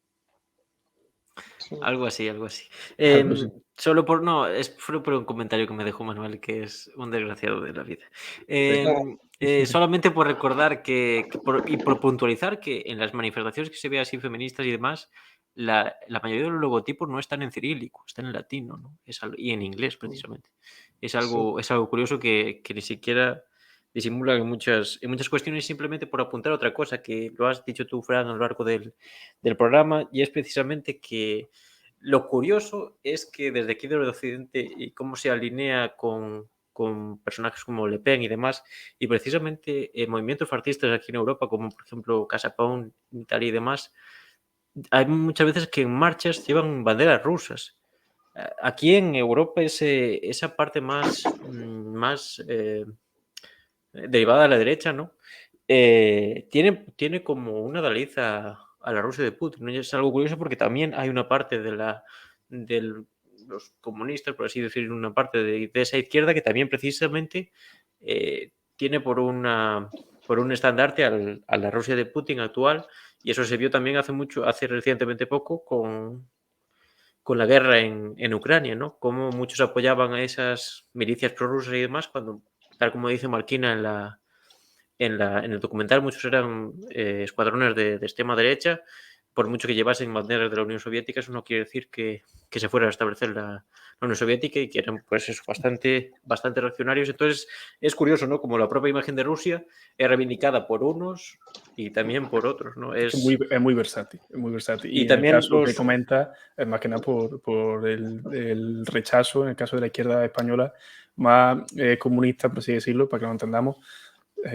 sí. Algo así, algo así. Algo así. Solo por no, es solo por un comentario que me dejó Manuel, que es un desgraciado de la vida. Sí. Ah, Solamente por recordar y por puntualizar que en las manifestaciones que se ve así feministas y demás, la mayoría de los logotipos no están en cirílico, están en latino, ¿no? Y en inglés, precisamente. Es sí. algo curioso que ni siquiera disimula en muchas cuestiones, simplemente por apuntar otra cosa que lo has dicho tú, Fran, a lo largo del programa, y es precisamente que lo curioso es que desde aquí del Occidente y cómo se alinea con personajes como Le Pen y demás, y precisamente movimientos fascistas aquí en Europa, como por ejemplo Casa Pound, Italia y demás, hay muchas veces que en marchas llevan banderas rusas. Aquí en Europa esa parte más derivada a la derecha, ¿no? Tiene como una adalid a la Rusia de Putin, ¿no? Y es algo curioso porque también hay una parte de los comunistas, por así decir, una parte de esa izquierda que también precisamente tiene por un estandarte a la Rusia de Putin actual, y eso se vio también hace recientemente poco con la guerra en Ucrania, ¿no? Cómo muchos apoyaban a esas milicias prorrusas y demás, cuando, tal como dice Marquina en el documental, muchos eran escuadrones de extrema derecha. Por mucho que llevasen banderas de la Unión Soviética, eso no quiere decir que se fuera a establecer la Unión Soviética, y que eran, pues eso, bastante reaccionarios. Entonces es curioso, ¿no? Como la propia imagen de Rusia es reivindicada por unos y también por otros, ¿no? Es que es muy versátil, es muy versátil. Y Y en el también caso que comenta, es más que nada por el rechazo, en el caso de la izquierda española, más comunista, por así decirlo, para que lo entendamos,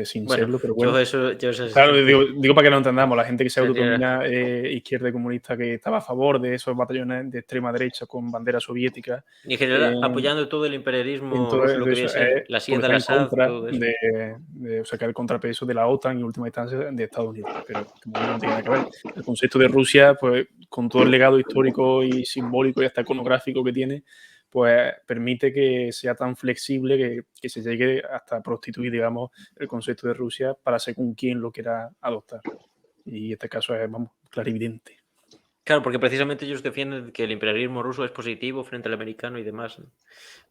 sin bueno, serlo, pero yo bueno. esas Claro, digo para que lo entendamos, la gente que se sería. autodomina izquierda y comunista, que estaba a favor de esos batallones de extrema derecha con bandera soviética, En general, en, apoyando todo el en imperialismo todo ruso, lo que viene eso a ser es la silla porque de está en Al-Assad, contra todo eso. o sacar el contrapeso de la OTAN y en última instancia de Estados Unidos. Pero como digo, no tiene nada que ver. El concepto de Rusia, pues con todo el legado histórico y simbólico y hasta iconográfico que tiene, pues permite que sea tan flexible que se llegue hasta prostituir, digamos, el concepto de Rusia para según quién lo quiera adoptar. Y este caso es, vamos, clarividente. Claro, porque precisamente ellos defienden que el imperialismo ruso es positivo frente al americano y demás, ¿no?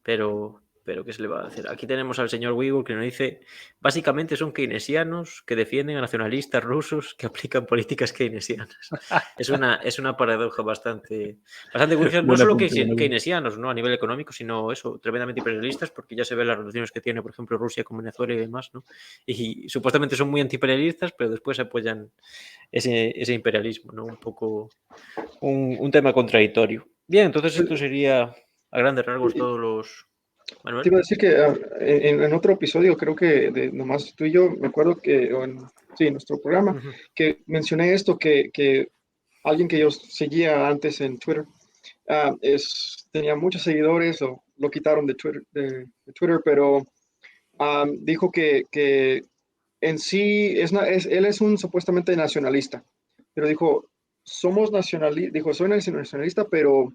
Pero ¿qué se le va a hacer? Aquí tenemos al señor Weigel, que nos dice, básicamente son keynesianos que defienden a nacionalistas rusos que aplican políticas keynesianas. Es una paradoja bastante curiosa, no Buen solo apunte, buen apunte. keynesianos, ¿no? A nivel económico, sino eso, tremendamente imperialistas, porque ya se ven las relaciones que tiene, por ejemplo, Rusia con Venezuela y demás, ¿no? Y supuestamente son muy antiimperialistas, pero después apoyan ese imperialismo, ¿no? Un poco un tema contradictorio. Bien, entonces esto sería a grandes rasgos todos los. Te Manuel. iba a decir que en otro episodio, creo que nomás tú y yo, me acuerdo que, sí, en nuestro programa, Ujú. que mencioné esto, que alguien que yo seguía antes en Twitter, tenía muchos seguidores, lo quitaron de Twitter, pero dijo que en sí, él es un supuestamente nacionalista, pero dijo, dijo, soy nacionalista, pero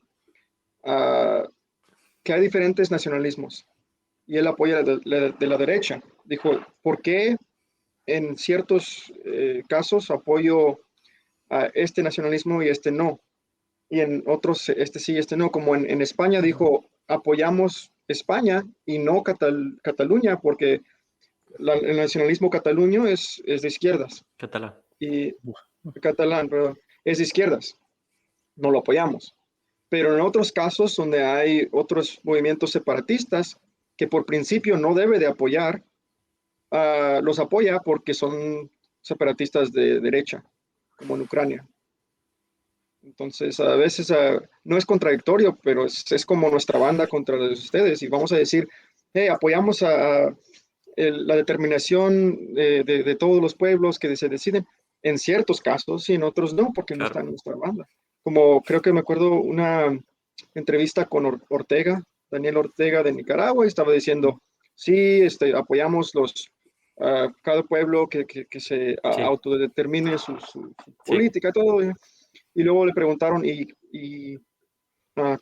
ah, que hay diferentes nacionalismos y él apoya de la derecha. Dijo, ¿por qué en ciertos casos apoyo a este nacionalismo y este no? Y en otros, este sí, este no. Como en España dijo, apoyamos España y no Cataluña, porque el nacionalismo cataluño es de izquierdas. Catalán. Y Uf. catalán, perdón, es de izquierdas. No lo apoyamos. pero en otros casos donde hay otros movimientos separatistas que por principio no debe de apoyar, los apoya porque son separatistas de derecha, como en Ucrania. Entonces, a veces no es contradictorio, pero es como nuestra banda contra los de ustedes. Y vamos a decir, hey, apoyamos la determinación de todos los pueblos que se deciden en ciertos casos y en otros no, porque no Claro. están en nuestra banda. Como creo que me acuerdo una entrevista con Ortega, Daniel Ortega de Nicaragua, y estaba diciendo, sí, apoyamos cada pueblo que se Sí. autodetermine su Sí. política, todo. Y luego le preguntaron, ¿qué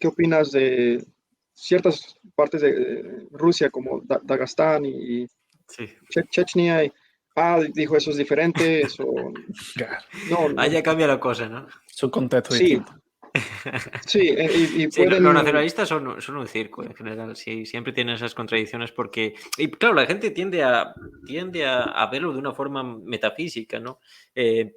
opinas de ciertas partes de Rusia, como Dagestán y Sí. Chechnya? Dijo, eso es diferente, eso... Claro, No, no. Ya cambia la cosa, ¿no? son contextos Sí, distintos. sí, y Sí, pueden... los nacionalistas son un circo en general, sí, siempre tienen esas contradicciones porque, y claro, la gente tiende a verlo de una forma metafísica, ¿no?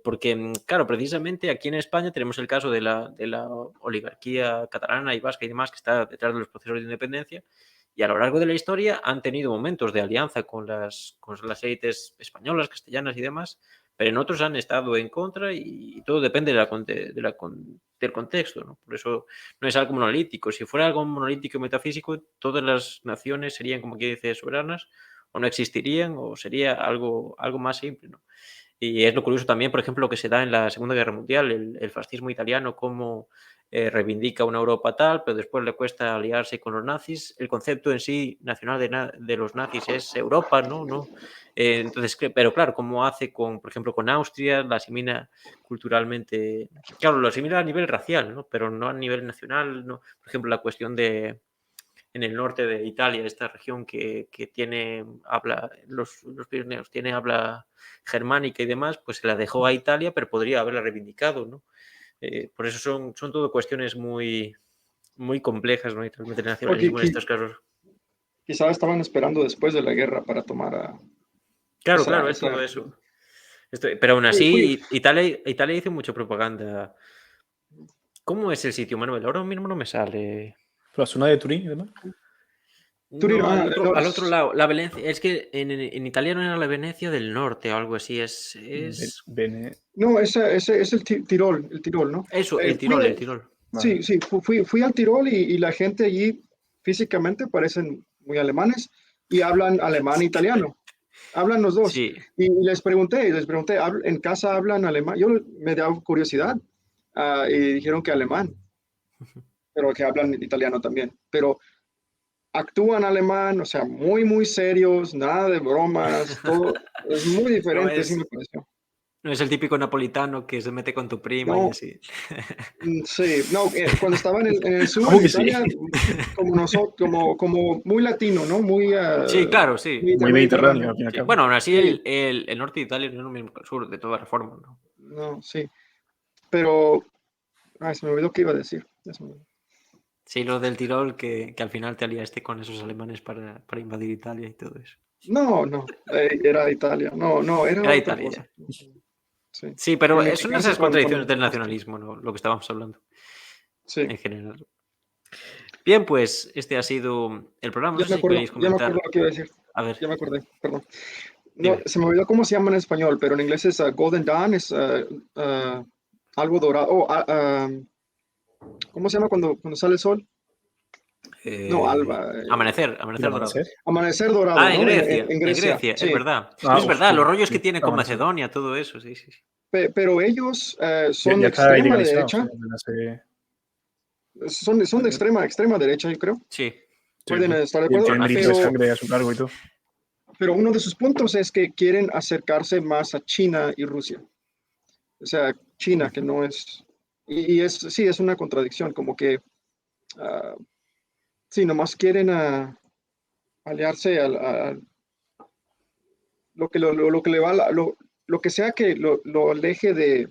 Porque, claro, precisamente aquí en España tenemos el caso de la oligarquía catalana y vasca y demás que está detrás de los procesos de independencia y a lo largo de la historia han tenido momentos de alianza con las élites españolas, castellanas y demás, pero en otros han estado en contra y todo depende del contexto, ¿no? Por eso no es algo monolítico. Si fuera algo monolítico y metafísico, todas las naciones serían, como quien dice, soberanas, o no existirían, o sería algo más simple, ¿no? Y es lo curioso también, por ejemplo, lo que se da en la Segunda Guerra Mundial, el fascismo italiano, cómo reivindica una Europa tal, pero después le cuesta aliarse con los nazis. El concepto en sí nacional de los nazis es Europa, ¿no? Entonces, pero claro, cómo hace por ejemplo, con Austria, la asimila culturalmente, claro, lo asimila a nivel racial, ¿no? Pero no a nivel nacional, ¿no? Por ejemplo, la cuestión en el norte de Italia, esta región que tiene los Pirineos, tiene habla germánica y demás, pues se la dejó a Italia, pero podría haberla reivindicado, ¿no? Por eso son todo cuestiones muy, muy complejas, ¿no? Y realmente el Porque nacionalismo en estos casos. quizás estaban esperando después de la guerra para tomar Claro, es todo eso. Pero aún así, Italia hizo mucha propaganda. ¿Cómo es el sitio, Manuel? Ahora mismo no me sale. Pero la zona de Turín y demás. Turín, No, al otro lado, la Venecia. Es que en italiano era la Venecia del Norte o algo así. no, ese es el Tirol, ¿no? Eso, el Fui Tirol, el Tirol. Vale. Sí, fui al Tirol y la gente allí físicamente parecen muy alemanes y hablan alemán e italiano. Hablan los dos. Sí, Y les pregunté, ¿en casa hablan alemán? Yo me daba curiosidad y dijeron que alemán, pero que hablan italiano también. Pero actúan alemán, o sea, muy, muy serios, nada de bromas, todo es muy no diferente, sí es, me pareció. no es el típico napolitano que se mete con tu prima y No, así. sí, no, cuando estaba en el sur ¿Cómo de que sí? Italia, como nosotros, como muy latino, ¿no? Muy Sí, claro, sí. Muy mediterráneo, al fin y al Sí. cabo. Bueno, aún así Sí, el norte de Italia no es lo mismo que el sur, de todas formas, ¿no? no, sí. Pero, se me olvidó qué iba a decir. Ya se me olvidó. Sí, lo del Tirol, que al final te aliaste con esos alemanes para invadir Italia y todo eso. No, era Italia. No, era Era otra Italia, cosa. ya. Sí. Sí, pero En mi son caso esas con contradicciones del Austria. nacionalismo, ¿no? Lo que estábamos hablando Sí. en general. Bien, pues este ha sido el programa. No sé si queréis Ya me acuerdo comentar. lo que iba a decir. A ver, Ya me acordé, perdón. No, dime. se me olvidó cómo se llama en español, pero en inglés es Golden Dawn, es algo dorado. ¿Cómo se llama cuando sale el sol? No, alba. Amanecer ¿Y el dorado. amanecer? Amanecer dorado, Ah, ¿no? En En Grecia, Grecia, es sí. verdad. Ah, Es verdad, los rollos que sí, tienen con amanecer. Macedonia, todo eso, sí, sí. Pero ellos Ya, son ya de está extrema ilegalizado. O sea, derecha, desde son de extrema derecha, yo creo. Sí, sí, Pueden sí. estar de Tienen acuerdo, los delito de nazis. sangre a su cargo y todo. pero uno de sus puntos es que quieren acercarse más a China y Rusia. O sea, China, que no es... sí, es una contradicción, como que, ah, sí, nomás quieren aliarse a lo que le va, lo que sea que lo aleje de...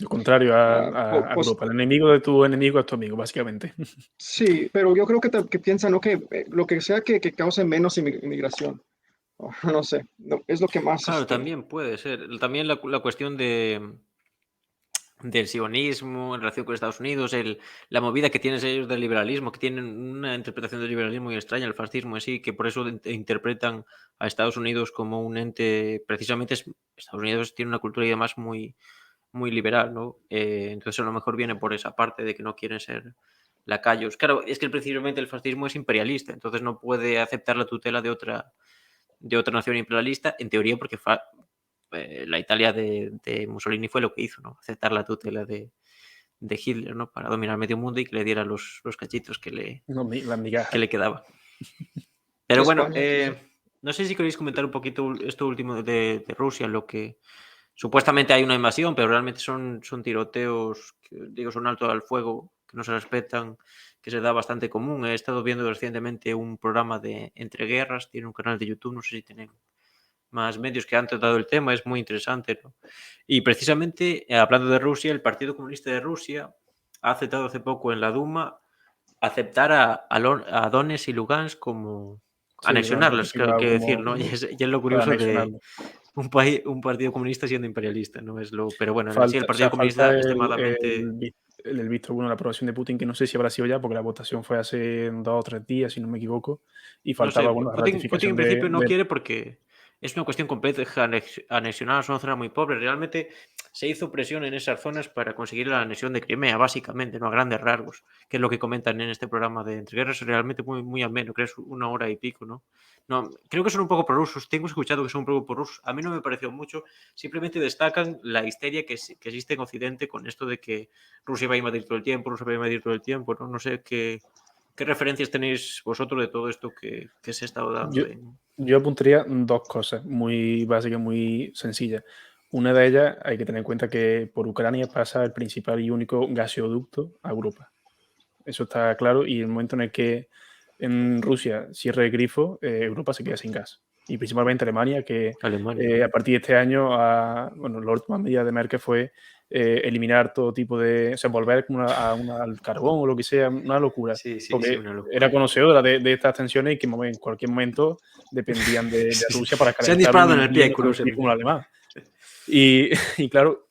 Lo contrario a Pues, Europa. El enemigo de tu enemigo es tu amigo, básicamente. sí, pero yo creo que piensan, ¿no? Que lo que sea que cause menos inmigración. No sé, es lo que más, Claro, también puede ser. También la cuestión del sionismo en relación con Estados Unidos, la movida que tienen ellos del liberalismo, que tienen una interpretación del liberalismo muy extraña, el fascismo en sí, que por eso interpretan a Estados Unidos como un ente, precisamente Estados Unidos tiene una cultura y demás muy, muy liberal, ¿no? Entonces a lo mejor viene por esa parte de que no quieren ser lacayos. Claro, es que principalmente el fascismo es imperialista, entonces no puede aceptar la tutela de otra nación imperialista, en teoría porque la Italia de Mussolini fue lo que hizo, ¿no? Aceptar la tutela de Hitler, ¿no? Para dominar medio mundo y que le diera los cachitos que Las migajas. le quedaban. Pero bueno, España, sí. no sé si queréis comentar un poquito esto último de Rusia, lo que supuestamente hay una invasión, pero realmente son tiroteos, que, digo, son alto al fuego, que no se respetan, que se da bastante común. He estado viendo recientemente un programa de Entre Guerras, tiene un canal de YouTube, no sé si tienen más medios que han tratado el tema, es muy interesante, ¿no? Y precisamente, hablando de Rusia, el Partido Comunista de Rusia ha aceptado hace poco en la Duma aceptar a Donetsk y Lugansk como Sí, lo han anexionarlas, creo ratificado que decir, como ¿no? Y es lo para curioso de anexionarlo. un partido comunista siendo imperialista, ¿no? Pero bueno, en sí el Partido Falta Comunista extremadamente... el visto bueno, la aprobación de Putin, que no sé si habrá sido ya, porque la votación fue hace 2 o 3 días, si no me equivoco, y No sé, faltaba, bueno, la Putin en ratificación principio no quiere porque es una cuestión completa de anexionar una zona muy pobre. Realmente se hizo presión en esas zonas para conseguir la anexión de Crimea, básicamente, no a grandes rasgos, que es lo que comentan en este programa de Entre Guerras, realmente muy, muy ameno, creo que es 1 hora y pico, ¿no? No, creo que son un poco prorrusos, tengo escuchado que son un poco prorrusos, a mí no me pareció mucho, simplemente destacan la histeria que existe en Occidente con esto de que Rusia va a invadir todo el tiempo, Rusia va a invadir todo el tiempo, ¿no? No sé ¿qué referencias tenéis vosotros de todo esto que se ha estado dando? Yo apuntaría 2 cosas muy básicas, muy sencillas. Una de ellas, hay que tener en cuenta que por Ucrania pasa el principal y único gasoducto a Europa. Eso está claro, y el momento en el que en Rusia cierre el grifo, Europa se queda sin gas. Y principalmente Alemania, que Alemania. a partir de este año, la última medida de Merkel fue eliminar todo tipo de... O sea, volver al carbón o lo que sea, una locura. Sí, Porque una locura. era conocedora de estas tensiones y que en cualquier momento dependían de Rusia para Se han calentar disparado un en el pie, invierno tan frío curiosamente. como el alemán. Y claro,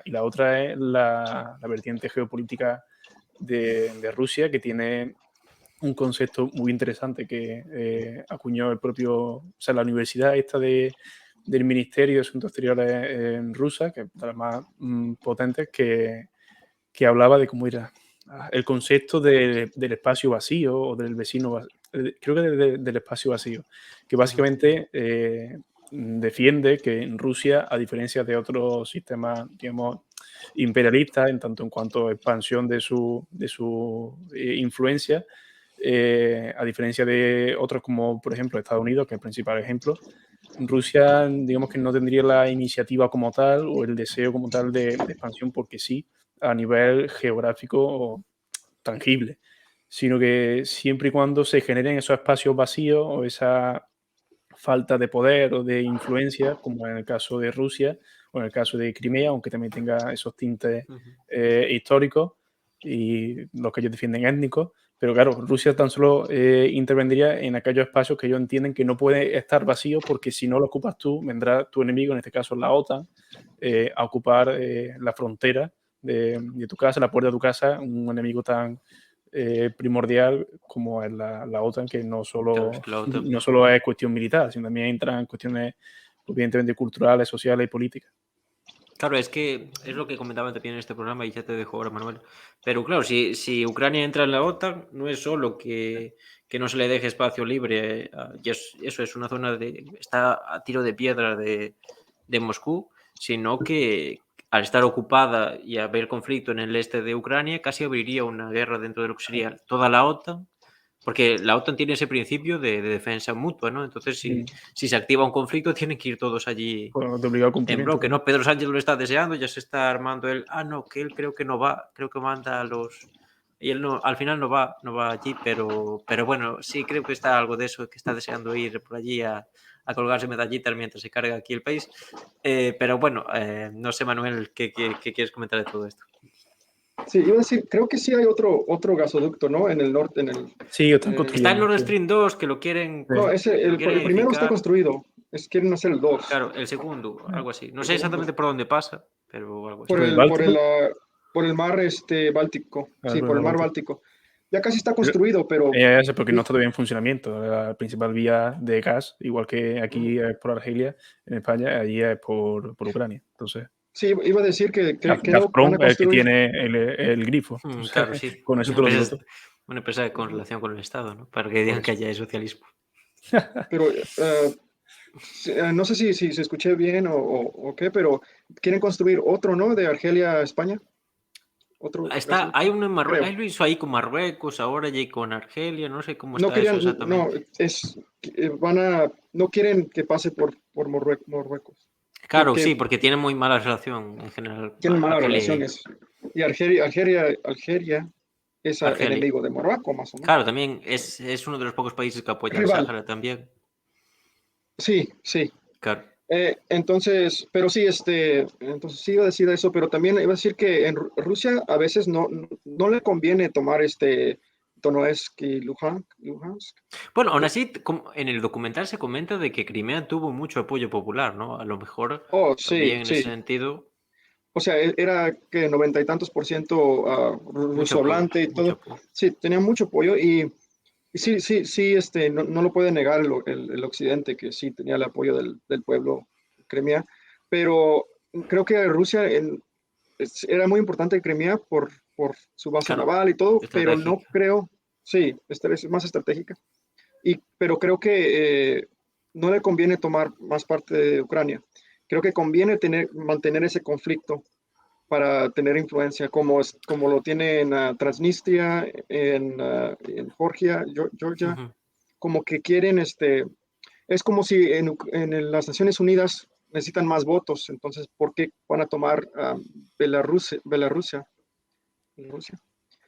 la otra es la vertiente geopolítica de Rusia, que tiene un concepto muy interesante que acuñó la universidad esta del Ministerio de Asuntos Exteriores en rusa, que es de las más potentes, que hablaba de cómo era el concepto del espacio vacío o del vecino, creo que del espacio vacío, que básicamente defiende que en Rusia, a diferencia de otros sistemas, digamos, imperialistas, en tanto en cuanto a expansión de su influencia, a diferencia de otros como, por ejemplo, Estados Unidos, que es el principal ejemplo, Rusia, digamos que no tendría la iniciativa como tal o el deseo como tal de expansión, porque sí, a nivel geográfico tangible, sino que siempre y cuando se generen esos espacios vacíos o esa falta de poder o de influencia, como en el caso de Rusia o en el caso de Crimea, aunque también tenga esos tintes históricos y los que ellos defienden étnicos. Pero claro, Rusia tan solo intervendría en aquellos espacios que ellos entienden que no puede estar vacío, porque si no lo ocupas tú, vendrá tu enemigo, en este caso la OTAN, a ocupar la frontera de tu casa, la puerta de tu casa, un enemigo tan primordial como es la OTAN, que no Claro, solo, es que la OTAN... no solo es cuestión militar, sino también entra en cuestiones evidentemente culturales, sociales y políticas. Claro, es que es lo que comentaba también en este programa y ya te dejo ahora, Manuel. Pero claro, si Ucrania entra en la OTAN, no es solo que no se le deje espacio libre, y eso es una zona está a tiro de piedra de Moscú, sino que al estar ocupada y haber conflicto en el este de Ucrania, casi abriría una guerra dentro de lo que sería toda la OTAN. Porque la OTAN tiene ese principio de defensa mutua, ¿no? Entonces, si se activa un conflicto, tienen que ir todos allí Pues de obligado en cumplimiento. bloque, ¿no? Pedro Sánchez lo está deseando, ya se está armando él. No, que él creo que no va, creo que manda a los... Y él no, al final no va allí, pero bueno, sí creo que está algo de eso, que está deseando ir por allí a colgarse medallitas mientras se carga aquí el país. Pero bueno, no sé, Manuel, ¿qué quieres comentar de todo esto? Sí, iba a decir, creo que sí hay otro gasoducto, ¿no? En el norte, Sí, están construyendo. Está el Nord Stream 2, que lo quieren... No, el primero está construido. Quieren hacer el 2. Claro, el segundo, algo así. No sé El segundo. exactamente por dónde pasa. pero algo así. Por ¿Por el el, por el, Báltico? por el mar Báltico. Ah, Sí, por por el el mar Báltico. Báltico. Ya casi está Pero- construido, pero Ese porque no está todavía en funcionamiento. La principal vía de gas, igual que aquí es por Argelia, en España, allí es por Ucrania. Entonces, sí, iba a decir que creo que van a Gazprom es el que construir. tiene el grifo. Entonces, Claro, sí. con eso te lo digo todo. Una empresa con Ujú. relación con el Estado, ¿no? Para que Por digan que eso. allá es socialismo. Pero no sé si se escuché bien o qué, pero quieren construir otro, ¿no? De Argelia a España. Otro Hay gasoducto, uno en Marruecos, creo. hay lo hizo ahí con Marruecos, ahora ya hay con Argelia, no sé cómo No está eso querían, no, exactamente. no quieren que pase por Marruecos, Claro, porque sí, porque tienen muy mala relación en general tienen malas Argelia y relaciones. Y Argelia es Argelia. enemigo de Marruecos, más o menos. Claro, también es uno de los pocos países que apoya al Rival, Sáhara también. sí, sí. Claro. Entonces, pero sí, entonces sí iba a decir eso, pero también iba a decir que en Rusia a veces no le conviene tomar Donetsk y Luhansk. Bueno, aún así, en el documental se comenta de que Crimea tuvo mucho apoyo popular, ¿no? A lo mejor Oh, sí, también en ese sí. sentido, O sea, era que 90 y tantos% mucho apoyo, rusohablante y mucho todo. apoyo. Sí, tenía mucho apoyo y sí, sí, sí, no lo puede negar el occidente, que sí tenía el apoyo del pueblo Crimea, pero creo que Rusia era muy importante Crimea por su base Claro, naval y todo, pero no estratégica. creo, sí, esta es más estratégica, pero creo que no le conviene tomar más parte de Ucrania. Creo que conviene mantener ese conflicto para tener influencia, como lo tiene en Transnistria, en Georgia, Georgia, Ujú. como que quieren, es como si en las Naciones Unidas necesitan más votos, entonces, ¿por qué van a tomar Bielorrusia? Bielorrusia?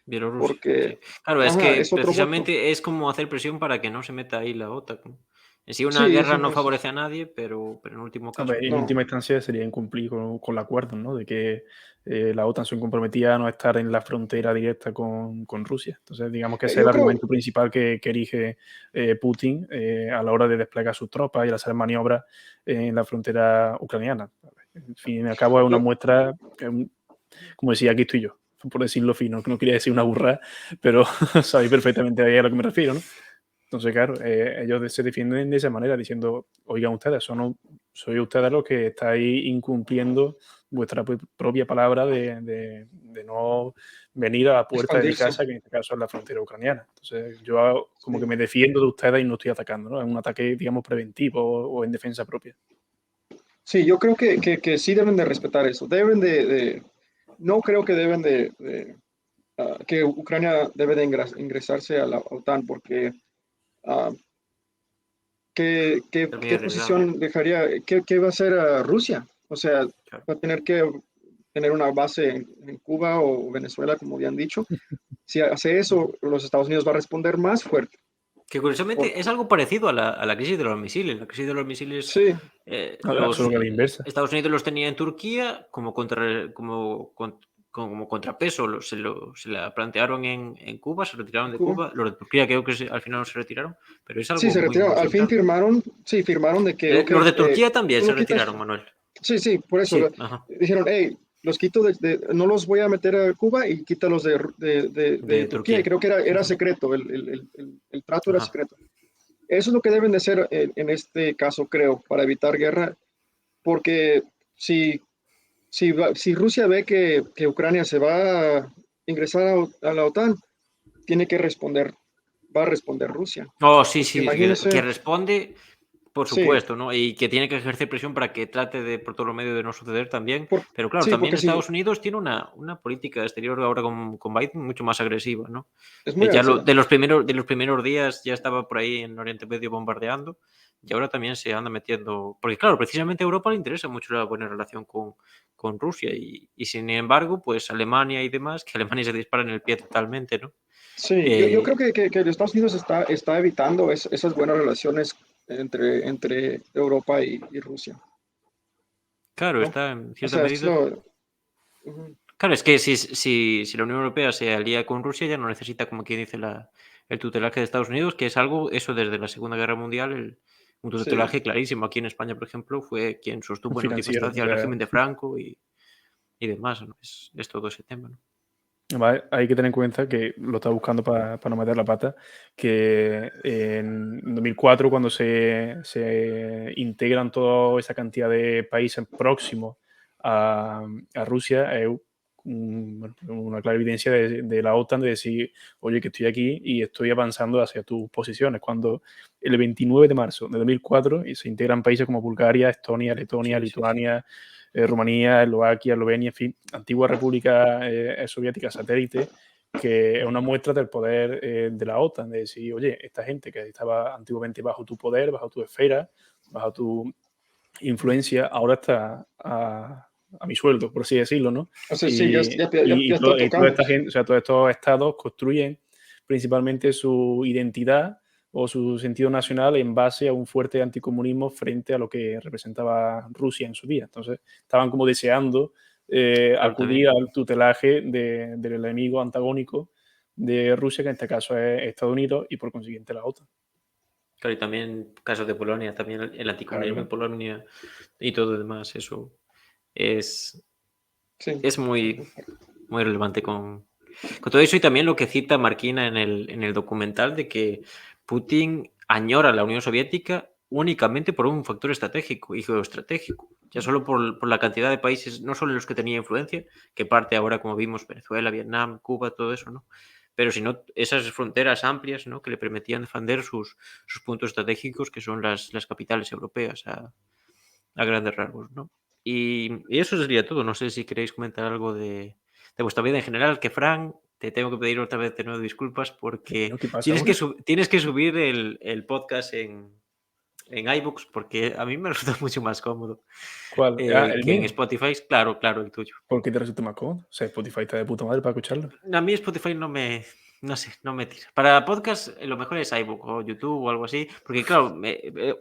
Bielorrusia, Porque, sí. Claro, es ajá, que es otro voto. precisamente es como hacer presión para que no se meta ahí la OTAN, ¿no? En sí, una Sí, guerra sí, no no, favorece a nadie, pero en último A caso, ver, en pues. no. última instancia sería incumplir con el acuerdo, ¿no? De que la OTAN se comprometía a no estar en la frontera directa con Rusia. Entonces, digamos que ese es el Yo creo, argumento principal que erige Putin a la hora de desplegar sus tropas y hacer maniobras en la frontera ucraniana. En fin, al cabo es una yo, muestra, como decía, aquí estoy yo, por decirlo fino, que no quería decir una burra, pero sabéis perfectamente a lo que me refiero, ¿no? Entonces, claro, ellos se defienden de esa manera, diciendo, oigan ustedes, sois ustedes los que estáis incumpliendo vuestra propia palabra de no venir a la puerta de mi expandirse. casa, que en este caso es la frontera ucraniana. Entonces, yo como que Sí. me defiendo de ustedes y no estoy atacando, ¿no? Es un ataque, digamos, preventivo o en defensa propia. Sí, yo creo que sí deben de respetar eso. No creo que deben que Ucrania debe de ingresarse a la OTAN porque ah, Es muy ¿qué arriesgado, posición dejaría? ¿Qué va a hacer Rusia? O sea, claro. va a tener que tener una base en Cuba o Venezuela, como habían dicho. Si hace Ujú. eso, los Estados Unidos va a responder más fuerte. Que curiosamente es Porque, algo parecido a la crisis de los misiles. La crisis de los misiles, sí, Solo que a la inversa. Estados Unidos los tenía en Turquía como contrapeso. Se la plantearon en Cuba, se retiraron en de Cuba. Cuba. Los de Turquía creo que al final no se retiraron, pero es Sí, algo se muy, retiraron. muy Al fin similar. firmaron, sí, firmaron de que, ok, Los de Turquía también tú se lo quitas. retiraron, Manuel. Sí, sí, por eso. Sí, ajá. Dijeron, hey, los quito no los voy a meter a Cuba y quítalos de De Turquía. Y Turquía. creo que Sí, era sí. secreto, el trato era Ajá. secreto. Eso es lo que deben de hacer en este caso, creo, para evitar guerra, porque si, si Rusia ve que Ucrania se va a ingresar a la OTAN, tiene que responder, va a responder Rusia. Oh, sí, Porque sí, que imagínense, responde, por sí, supuesto, ¿no? Y que tiene que ejercer presión para que trate de, por todos los medios, de no suceder también. Pero claro, sí, también porque sí, Estados Unidos tiene una política exterior ahora con Biden mucho más agresiva, ¿no? es muy Ya agresiva. de los primeros días ya estaba por ahí en Oriente Medio bombardeando y ahora también se anda metiendo. Porque claro, precisamente a Europa le interesa mucho la buena relación con Rusia y sin embargo, pues Alemania y demás, que Alemania se dispara en el pie totalmente, ¿no? Sí, yo creo Eh, que los Estados Unidos está evitando esas buenas relaciones entre Europa y Rusia, claro, ¿no? está en O cierta sea, es medida. lo... Ujú. Claro, es que si la Unión Europea se alía con Rusia, ya no necesita, como quien dice, el tutelaje de Estados Unidos, que es algo, eso desde la Segunda Guerra Mundial, un Sí, tutelaje clarísimo. Aquí en España, por ejemplo, fue quien sostuvo en última Financiero. instancia el régimen de Franco y y demás, ¿no? Es todo ese tema, ¿no? Vale, hay que tener en cuenta que lo está buscando para no meter la pata, que en 2004 cuando se integran toda esa cantidad de países próximos a Rusia, es bueno, una clara evidencia de la OTAN de decir, oye, que estoy aquí y estoy avanzando hacia tus posiciones. Cuando el 29 de marzo de 2004 y se integran países como Bulgaria, Estonia, Letonia, Sí, sí, Lituania, Rumanía, Eslovaquia, Eslovenia, en fin, antigua república soviética satélite, que es una muestra del poder de la OTAN, de decir, oye, esta gente que estaba antiguamente bajo tu poder, bajo tu esfera, bajo tu influencia, ahora está a mi sueldo, por así decirlo, ¿no? O sea, sí, ya Y está toda esta tocando. gente, o sea, todos estos estados construyen principalmente su identidad o su sentido nacional en base a un fuerte anticomunismo frente a lo que representaba Rusia en su día. Entonces, estaban como deseando Claro, acudir también. al tutelaje del enemigo antagónico de Rusia, que en este caso es Estados Unidos, y por consiguiente la OTAN. Claro, y también casos de Polonia, también el anticomunismo en Claro. Polonia y todo lo demás, eso es, Sí, es muy relevante con todo eso, y también lo que cita Marquina en el documental de que Putin añora la Unión Soviética únicamente por un factor estratégico y geoestratégico, ya solo por la cantidad de países, no solo en los que tenía influencia, que parte ahora, como vimos, Venezuela, Vietnam, Cuba, todo eso, ¿no? Pero sino esas fronteras amplias, ¿no? Que le permitían defender sus puntos estratégicos, que son las capitales europeas a grandes rasgos, ¿no? Y eso sería todo. No sé si queréis comentar algo de vuestra vida en general, que Fran, te tengo que pedir otra vez de nuevo disculpas porque ¿Qué pasa ahora? tienes que subir el podcast en iBooks porque a mí me resulta mucho más cómodo ¿Cuál? Ah, el que en mío. Spotify. Claro, claro, el tuyo. ¿Por qué te resulta más cómodo? O sea, Spotify está de puta madre para escucharlo. A mí Spotify no sé, no me tira. Para podcast lo mejor es iBook o YouTube o algo así, porque claro,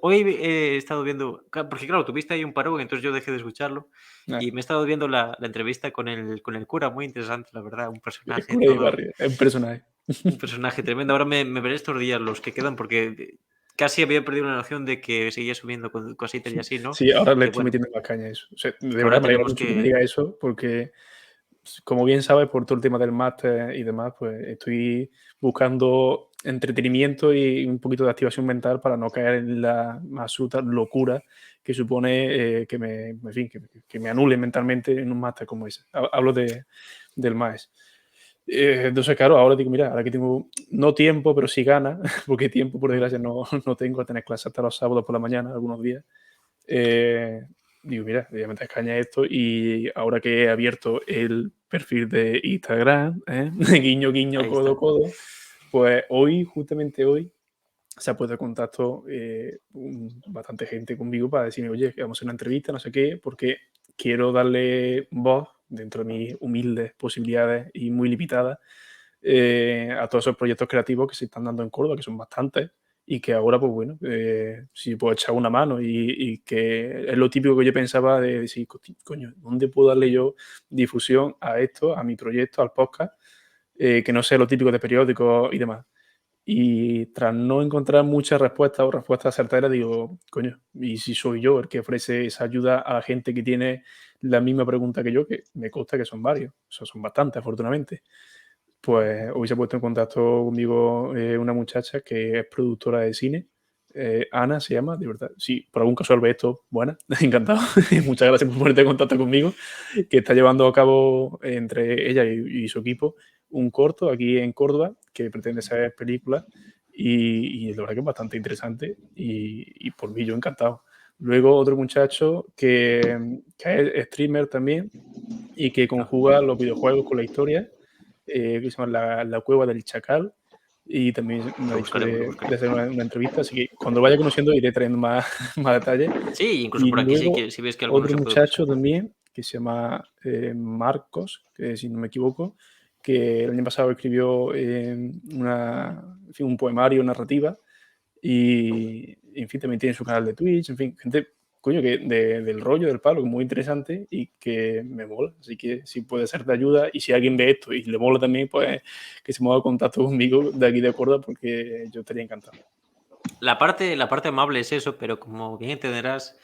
hoy he estado viendo, porque claro, tuviste ahí un parón, entonces yo dejé de escucharlo Nah, y me he estado viendo la entrevista con el cura, muy interesante, la verdad, un el personaje cura de mi todo, barrio, es un personaje. un personaje tremendo. Ahora me veré estos días los que quedan porque casi había perdido la noción de que seguía subiendo cositas y así, ¿no? Sí, ahora le Que estoy bueno, metiendo más caña a eso. O sea, de que verdad ahora me alegra tenemos mucho que me que... diga eso, porque como bien sabes, por todo el tema del máster y demás, pues estoy buscando entretenimiento y un poquito de activación mental para no caer en la más absoluta locura que supone en fin, que me anule mentalmente en un máster como ese. Hablo del MAES. Entonces, claro, ahora digo, mira, ahora que tengo no tiempo, pero sí ganas, porque tiempo, por desgracia, no tengo a tener clases hasta los sábados por la mañana, algunos días. Eh, Digo, mira, voy a meter caña a esto y ahora que he abierto el perfil de Instagram, guiño, guiño, Ahí codo, está. codo, pues hoy, justamente hoy, se ha puesto en contacto bastante gente conmigo para decirme, oye, que vamos a hacer una entrevista, no sé qué, porque quiero darle voz dentro de mis humildes posibilidades y muy limitadas a todos esos proyectos creativos que se están dando en Córdoba, que son bastantes, y que ahora, pues bueno, si puedo echar una mano y que es lo típico que yo pensaba de decir, coño, ¿dónde puedo darle yo difusión a esto, a mi proyecto, al podcast, que no sea lo típico de periódicos y demás? Y tras no encontrar muchas respuestas o respuestas certeras, digo, coño, ¿y si soy yo el que ofrece esa ayuda a la gente que tiene la misma pregunta que yo? Que me consta que son varios, o sea, son bastantes, afortunadamente. Pues hoy se ha puesto en contacto conmigo una muchacha que es productora de cine. Ana se llama, de verdad. Si por algún casual ve esto, buena, encantado. Muchas gracias por ponerte en contacto conmigo. Que está llevando a cabo entre ella y su equipo un corto aquí en Córdoba que pretende ser película y la verdad que es bastante interesante y por mí yo encantado. Luego otro muchacho que es streamer también y que conjuga los videojuegos con la historia que se llama la Cueva del Chacal, y también me ha Lo dicho buscaremos, lo de buscaremos. hacer una entrevista, así que cuando lo vaya conociendo iré trayendo más, más detalles. Sí, incluso Y por aquí luego si ves que alguno otro se puede muchacho pasar. también, que se llama Marcos, que si no me equivoco, que el año pasado escribió en fin, un poemario, narrativa, y en fin, también tiene su canal de Twitch, en fin, gente, coño, que del rollo, del palo, que es muy interesante y que me mola. Así que si puede ser de ayuda y si alguien ve esto y le mola también, pues que se mueva en contacto conmigo de aquí de Córdoba porque yo estaría encantado. La parte amable es eso, pero como bien entenderás,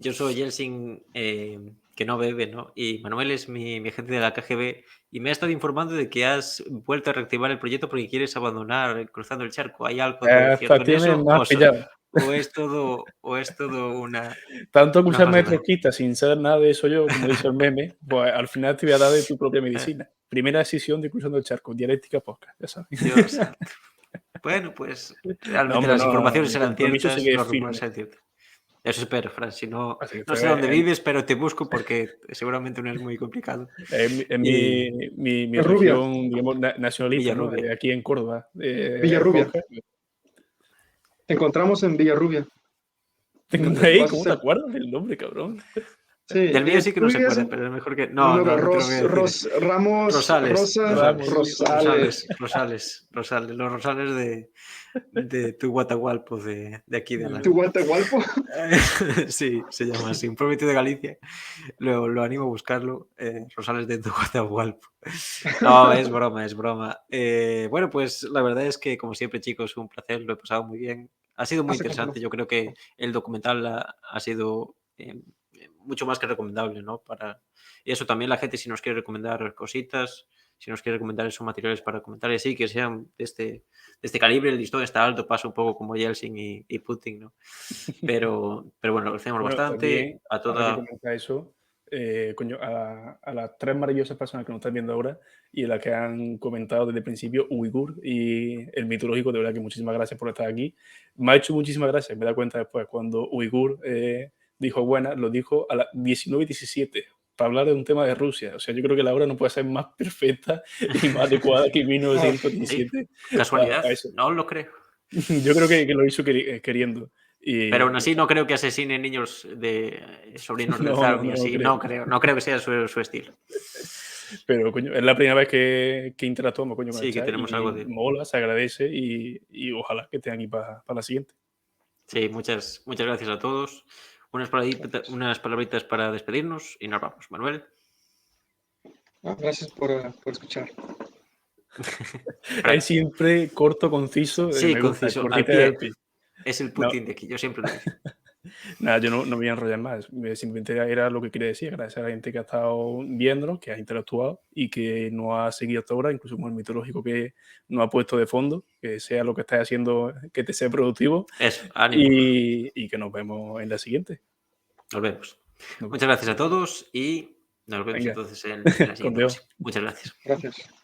yo soy Yeltsin, que no bebe, ¿no? Y Manuel es mi agente de la KGB y me ha estado informando de que has vuelto a reactivar el proyecto porque quieres abandonar Cruzando el Charco. ¿Hay algo de Hasta cierto en tienes eso? más pillado. ¿O es todo una Tanto que una usarme de falsedad? trotskista sin saber nada de eso yo, como dice el meme, pues al final te voy a dar de tu propia medicina. Primera decisión de Cruzando el Charco, dialéctica podcast, ya sabes. Dios santo. Bueno, pues No, realmente hombre, las no, informaciones mi eran compromiso ciertas, sigue los rumores firme. eran ciertos. Eso espero, Fran. Si no, Así que no sé dónde vives, pero te busco porque seguramente no es muy complicado. es Y mi Es rubia. región, digamos, nacionalista, ¿no? Villarrubia. De aquí en Córdoba. Villarrubia. Jorge, Te encontramos en Villarrubia. ¿te encontré ahí? ¿Cómo te acuerdas del nombre, cabrón? Sí, Del mío sí que no tú se vives acuerda, en- pero es mejor que. No, No, pero no te lo voy a decir. Ramos, Rosales, Rosa, Ramos, Rosales. Rosales, los Rosales de tu Guatahualpo, de aquí de la. ¿Tu Guatahualpo? Sí, se llama así, un prometido de Galicia. Lo animo a buscarlo. Rosales de tu Guatahualpo. No, es broma, es broma. Bueno, pues la verdad es que, como siempre, chicos, un placer, lo he pasado muy bien. Ha sido muy Hace cuánto interesante. no. Yo creo que el documental ha sido mucho más que recomendable, ¿no? Y eso también la gente, si nos quiere recomendar cositas, si nos quiere recomendar esos materiales para comentar, y así, que sean de este calibre, el listón está alto, pasa un poco como Yeltsin y Putin, ¿no? Pero bueno, lo agradecemos Bueno, bastante también, a ahora que toda. comenta eso, coño, a las tres maravillosas personas que nos están viendo ahora y a las que han comentado desde el principio, Uigur y el mitológico, de verdad que muchísimas gracias por estar aquí. Me ha hecho muchísimas gracias, me da cuenta después, cuando Uigur dijo buena, lo dijo a las 19:17 para hablar de un tema de Rusia. O sea, yo creo que la hora no puede ser más perfecta y más adecuada que Sí, 1917 casualidad, para eso. no lo creo. Yo creo que lo hizo queriendo. Pero aún Y así no creo que asesine niños de sobrinos del no, zar no, ni no así. creo. No creo que sea su estilo. Pero, coño, es la primera vez que interactuamos, coño, con el Sí, que chat tenemos y algo de. mola, se agradece y ojalá que estén aquí para la siguiente. Sí, muchas gracias a todos. Unas palabritas para despedirnos y nos vamos. Manuel. Gracias por escuchar. Fran. Es siempre corto, conciso, Sí, me gusta, conciso, al cortita del pie. pie. Es el No, Putin de aquí, yo siempre lo digo. nada, yo no me voy a enrollar más. Simplemente era lo que quería decir. Agradecer a la gente que ha estado viéndonos, que ha interactuado y que nos ha seguido hasta ahora, incluso con el mitológico que nos ha puesto de fondo, que sea lo que estés haciendo, que te sea productivo Eso, ánimo. y que nos vemos en la siguiente. Nos vemos. Nos Muchas gracias a todos y nos vemos Venga, entonces en la con siguiente Dios. ocasión. Muchas gracias. Gracias.